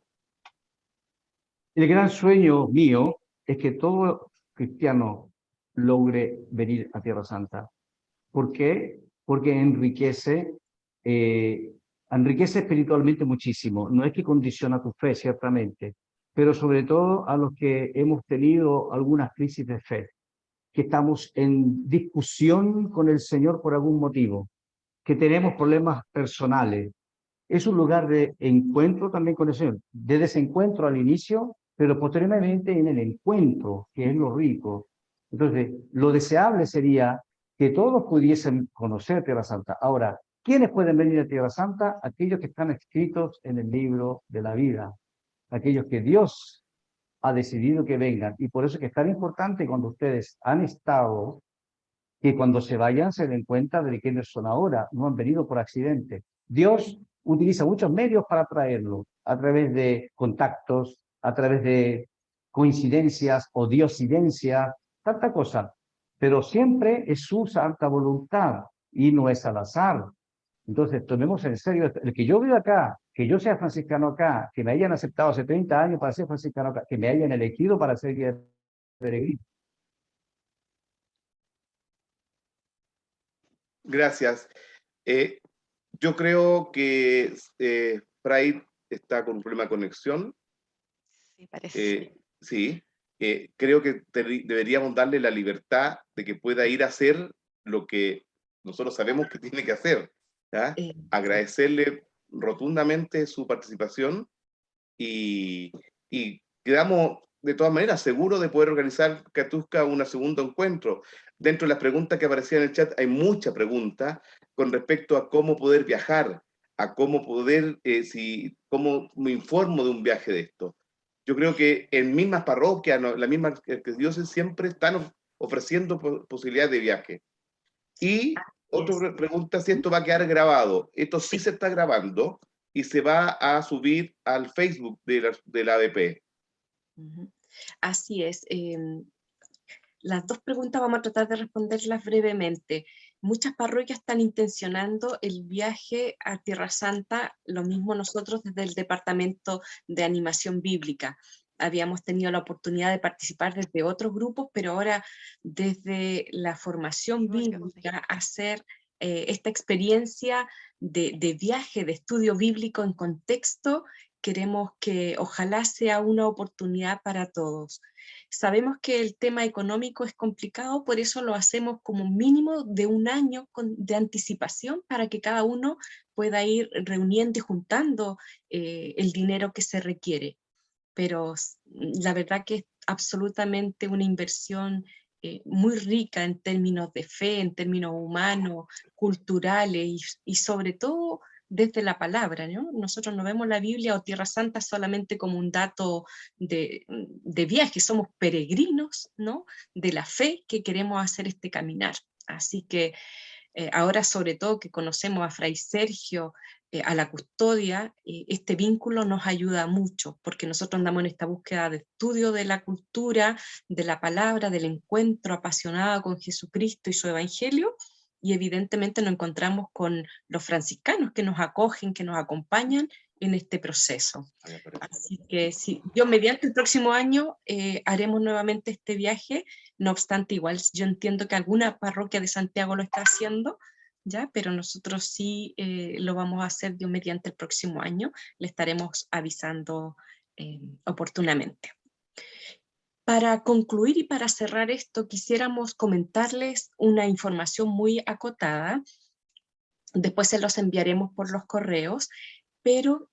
El gran sueño mío es que todo cristiano logre venir a Tierra Santa. ¿Por qué? Porque enriquece espiritualmente muchísimo. No es que condiciona tu fe, ciertamente, pero sobre todo a los que hemos tenido algunas crisis de fe, que estamos en discusión con el Señor por algún motivo, que tenemos problemas personales. Es un lugar de encuentro también con el Señor, de desencuentro al inicio, pero posteriormente en el encuentro, que es lo rico. Entonces, lo deseable sería que todos pudiesen conocer Tierra Santa. Ahora, ¿quiénes pueden venir a Tierra Santa? Aquellos que están escritos en el libro de la vida, aquellos que Dios ha decidido que vengan. Y por eso es que es tan importante cuando ustedes han estado, que cuando se vayan se den cuenta de quiénes son ahora, no han venido por accidente. Dios utiliza muchos medios para traerlo, a través de contactos, a través de coincidencias o diosidencias, tanta cosa. Pero siempre es su santa voluntad y no es al azar. Entonces, tomemos en serio el que yo vivo acá, que yo sea franciscano acá, que me hayan aceptado hace 30 años para ser franciscano acá, que me hayan elegido para ser guía peregrino. Gracias. Yo creo que Fray está con un problema de conexión. Sí, parece. Sí. Creo que deberíamos darle la libertad de que pueda ir a hacer lo que nosotros sabemos que tiene que hacer. ¿Ya? Agradecerle rotundamente su participación y quedamos de todas maneras seguros de poder organizar, Katiuska, un segundo encuentro. Dentro de las preguntas que aparecían en el chat hay muchas preguntas con respecto a cómo poder viajar, a cómo poder, cómo me informo de un viaje de esto. Yo creo que en mismas parroquias, la misma diócesis siempre están ofreciendo posibilidades de viaje. Y otra pregunta, si esto va a quedar grabado. Esto sí se está grabando y se va a subir al Facebook de la ADP. Así es. Las dos preguntas vamos a tratar de responderlas brevemente. Muchas parroquias están intencionando el viaje a Tierra Santa, lo mismo nosotros desde el Departamento de Animación Bíblica. Habíamos tenido la oportunidad de participar desde otros grupos, pero ahora desde la formación bíblica hacer esta experiencia de viaje, de estudio bíblico en contexto, queremos que ojalá sea una oportunidad para todos. Sabemos que el tema económico es complicado, por eso lo hacemos como un mínimo de un año de anticipación para que cada uno pueda ir reuniendo y juntando el dinero que se requiere. Pero la verdad que es absolutamente una inversión muy rica en términos de fe, en términos humanos, culturales y sobre todo desde la palabra, ¿no? Nosotros no vemos la Biblia o Tierra Santa solamente como un dato de viaje, somos peregrinos, ¿no? De la fe que queremos hacer este caminar. Así que ahora sobre todo que conocemos a Fray Sergio, a la custodia, este vínculo nos ayuda mucho, porque nosotros andamos en esta búsqueda de estudio de la cultura, de la palabra, del encuentro apasionado con Jesucristo y su evangelio, y evidentemente nos encontramos con los franciscanos que nos acogen, que nos acompañan en este proceso. Así que sí, yo mediante el próximo año haremos nuevamente este viaje, no obstante igual yo entiendo que alguna parroquia de Santiago lo está haciendo, ¿ya? Pero nosotros sí lo vamos a hacer Dios mediante el próximo año, le estaremos avisando oportunamente. Para concluir y para cerrar esto, quisiéramos comentarles una información muy acotada. Después se los enviaremos por los correos, pero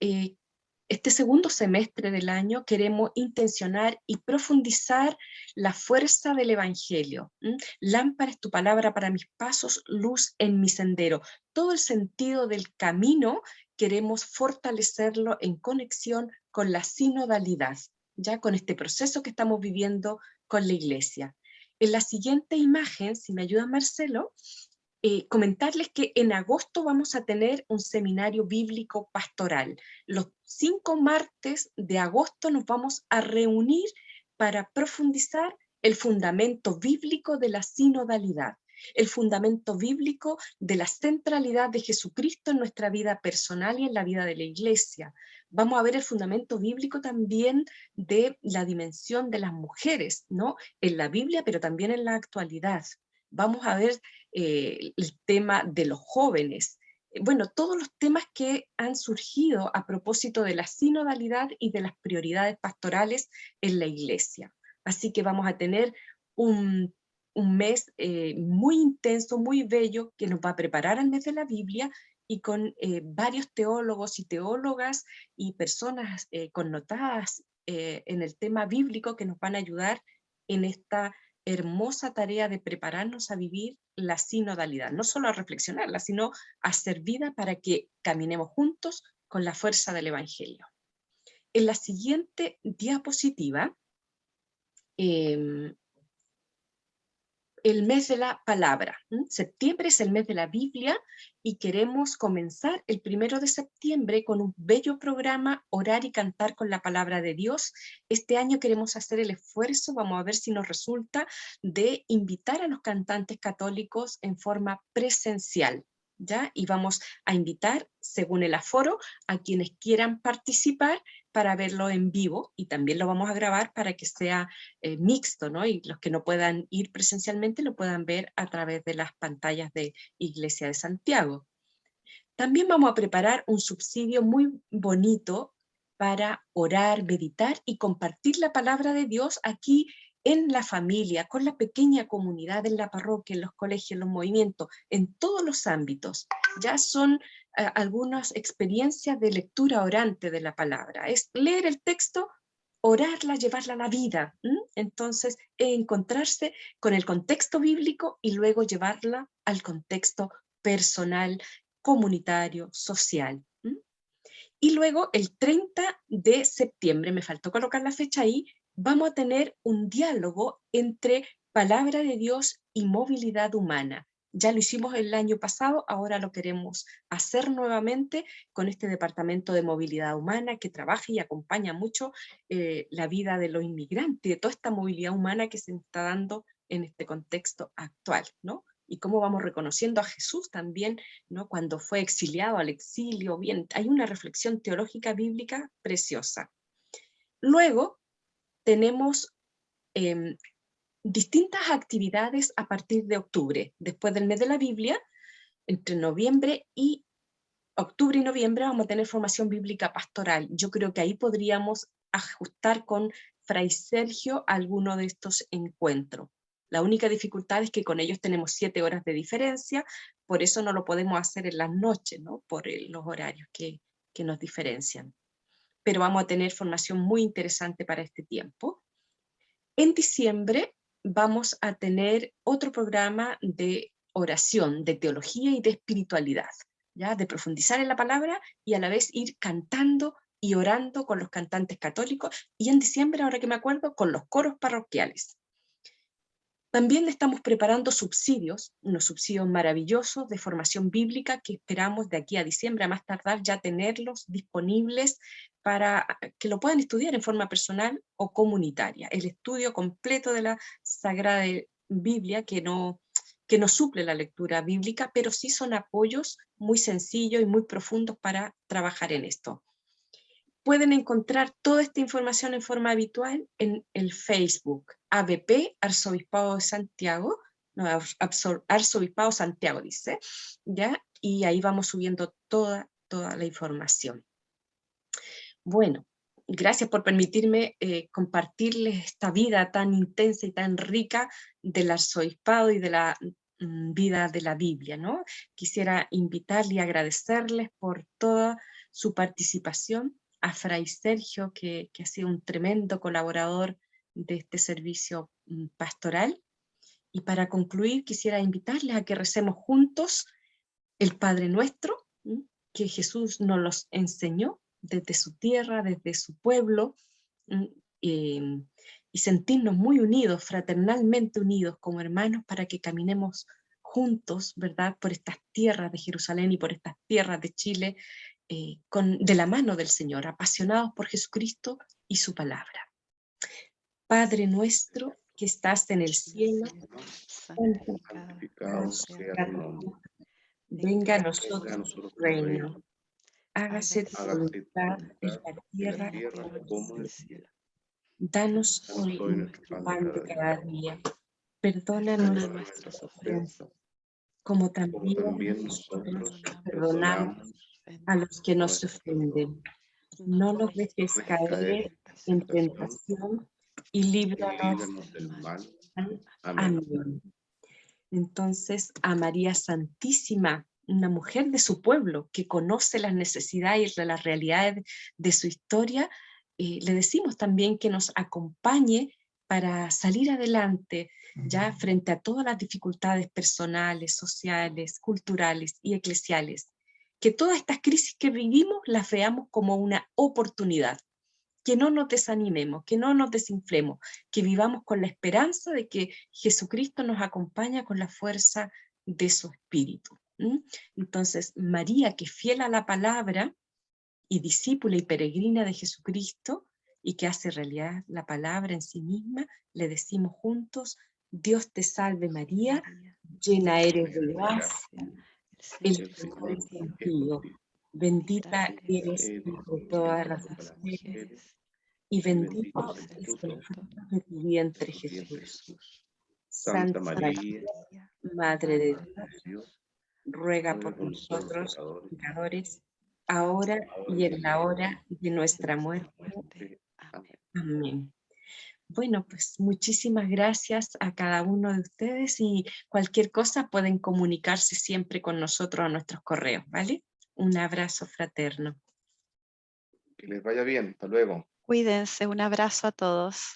este segundo semestre del año queremos intencionar y profundizar la fuerza del Evangelio. Lámpara es tu palabra para mis pasos, luz en mi sendero. Todo el sentido del camino queremos fortalecerlo en conexión con la sinodalidad, ya con este proceso que estamos viviendo con la Iglesia. En la siguiente imagen, si me ayuda Marcelo, comentarles que en agosto vamos a tener un seminario bíblico pastoral. Los 5 martes de agosto nos vamos a reunir para profundizar el fundamento bíblico de la sinodalidad, el fundamento bíblico de la centralidad de Jesucristo en nuestra vida personal y en la vida de la Iglesia. Vamos a ver el fundamento bíblico también de la dimensión de las mujeres, ¿no? En la Biblia, pero también en la actualidad. Vamos a ver el tema de los jóvenes. Bueno, todos los temas que han surgido a propósito de la sinodalidad y de las prioridades pastorales en la Iglesia. Así que vamos a tener un mes muy intenso, muy bello, que nos va a preparar al mes de la Biblia y con varios teólogos y teólogas y personas connotadas en el tema bíblico que nos van a ayudar en esta hermosa tarea de prepararnos a vivir la sinodalidad, no solo a reflexionarla, sino a ser vida para que caminemos juntos con la fuerza del Evangelio. En la siguiente diapositiva, el mes de la palabra. Septiembre es el mes de la Biblia y queremos comenzar el 1 de septiembre con un bello programa, Orar y Cantar con la Palabra de Dios. Este año queremos hacer el esfuerzo, vamos a ver si nos resulta, de invitar a los cantantes católicos en forma presencial, ¿ya? Y vamos a invitar, según el aforo, a quienes quieran participar para verlo en vivo, y también lo vamos a grabar para que sea mixto, ¿no? Y los que no puedan ir presencialmente lo puedan ver a través de las pantallas de Iglesia de Santiago. También vamos a preparar un subsidio muy bonito para orar, meditar y compartir la palabra de Dios aquí en la familia, con la pequeña comunidad, en la parroquia, en los colegios, en los movimientos, en todos los ámbitos. Ya son algunas experiencias de lectura orante de la palabra. Es leer el texto, orarla, llevarla a la vida. Entonces, encontrarse con el contexto bíblico y luego llevarla al contexto personal, comunitario, social. Y luego, el 30 de septiembre, me faltó colocar la fecha ahí, vamos a tener un diálogo entre palabra de Dios y movilidad humana. Ya lo hicimos el año pasado, ahora lo queremos hacer nuevamente con este departamento de movilidad humana que trabaja y acompaña mucho la vida de los inmigrantes, de toda esta movilidad humana que se está dando en este contexto actual, ¿no? Y cómo vamos reconociendo a Jesús también, ¿no? Cuando fue exiliado al exilio. Bien, hay una reflexión teológica bíblica preciosa. Luego tenemos distintas actividades a partir de octubre. Después del mes de la Biblia, entre octubre y noviembre vamos a tener formación bíblica pastoral. Yo creo que ahí podríamos ajustar con Fray Sergio alguno de estos encuentros. La única dificultad es que con ellos tenemos 7 horas de diferencia, por eso no lo podemos hacer en las noches, ¿no? Por los horarios que nos diferencian. Pero vamos a tener formación muy interesante para este tiempo. En diciembre vamos a tener otro programa de oración, de teología y de espiritualidad, ¿ya? De profundizar en la palabra y a la vez ir cantando y orando con los cantantes católicos, y en diciembre, ahora que me acuerdo, con los coros parroquiales. También estamos preparando subsidios, unos subsidios maravillosos de formación bíblica que esperamos de aquí a diciembre, a más tardar, ya tenerlos disponibles para que lo puedan estudiar en forma personal o comunitaria. El estudio completo de la Sagrada Biblia, que no suple la lectura bíblica, pero sí son apoyos muy sencillos y muy profundos para trabajar en esto. Pueden encontrar toda esta información en forma habitual en el Facebook ABP, Arzobispado de Santiago, no, Arzobispado Santiago, dice, ¿ya? Y ahí vamos subiendo toda la información. Bueno, gracias por permitirme compartirles esta vida tan intensa y tan rica del arzobispado y de la vida de la Biblia, ¿no? Quisiera invitarles y agradecerles por toda su participación, a Fray Sergio, que ha sido un tremendo colaborador de este servicio pastoral. Y para concluir, quisiera invitarles a que recemos juntos el Padre Nuestro, que Jesús nos los enseñó desde su tierra, desde su pueblo, y sentirnos muy unidos, fraternalmente unidos como hermanos, para que caminemos juntos, ¿verdad?, por estas tierras de Jerusalén y por estas tierras de Chile, de la mano del Señor, apasionados por Jesucristo y su palabra. Padre nuestro que estás en el cielo, santificado sea tu nombre. venga a nosotros tu reino. Hágase tu Hágase tu voluntad en voluntad la tierra como en el cielo. Danos Danos hoy hoy nuestro pan de cada día. Perdónanos Perdona nuestras nuestras ofensas, ofensas, como como también también nosotros nosotros perdonamos perdonamos a los que a nos nuestros ofenden. No nos dejes dejes caer en tentación y y líbranos líbranos del mal. del mal. Amén. Amén. Entonces, a María Santísima, una mujer de su pueblo que conoce las necesidades y las realidades de su historia, le decimos también que nos acompañe para salir adelante ya frente a todas las dificultades personales, sociales, culturales y eclesiales. Que todas estas crisis que vivimos las veamos como una oportunidad. Que no nos desanimemos, que no nos desinflemos, que vivamos con la esperanza de que Jesucristo nos acompaña con la fuerza de su Espíritu. Entonces, María, que fiel a la palabra y discípula y peregrina de Jesucristo, y que hace realidad la palabra en sí misma, le decimos juntos: Dios te salve María, llena eres de gracia, el Señor es contigo. Bendita eres entre todas las mujeres, y bendito es el fruto de tu vientre, Jesús. Santa Santa María, Madre de Madre de Dios, Dios, ruega ruega por por nosotros nosotros, pecadores, pecadores, ahora y en la hora de nuestra muerte. Amén. Amén. Bueno, pues muchísimas gracias a cada uno de ustedes, y cualquier cosa pueden comunicarse siempre con nosotros a nuestros correos, ¿vale? Un abrazo fraterno. Que les vaya bien. Hasta luego. Cuídense, un abrazo a todos.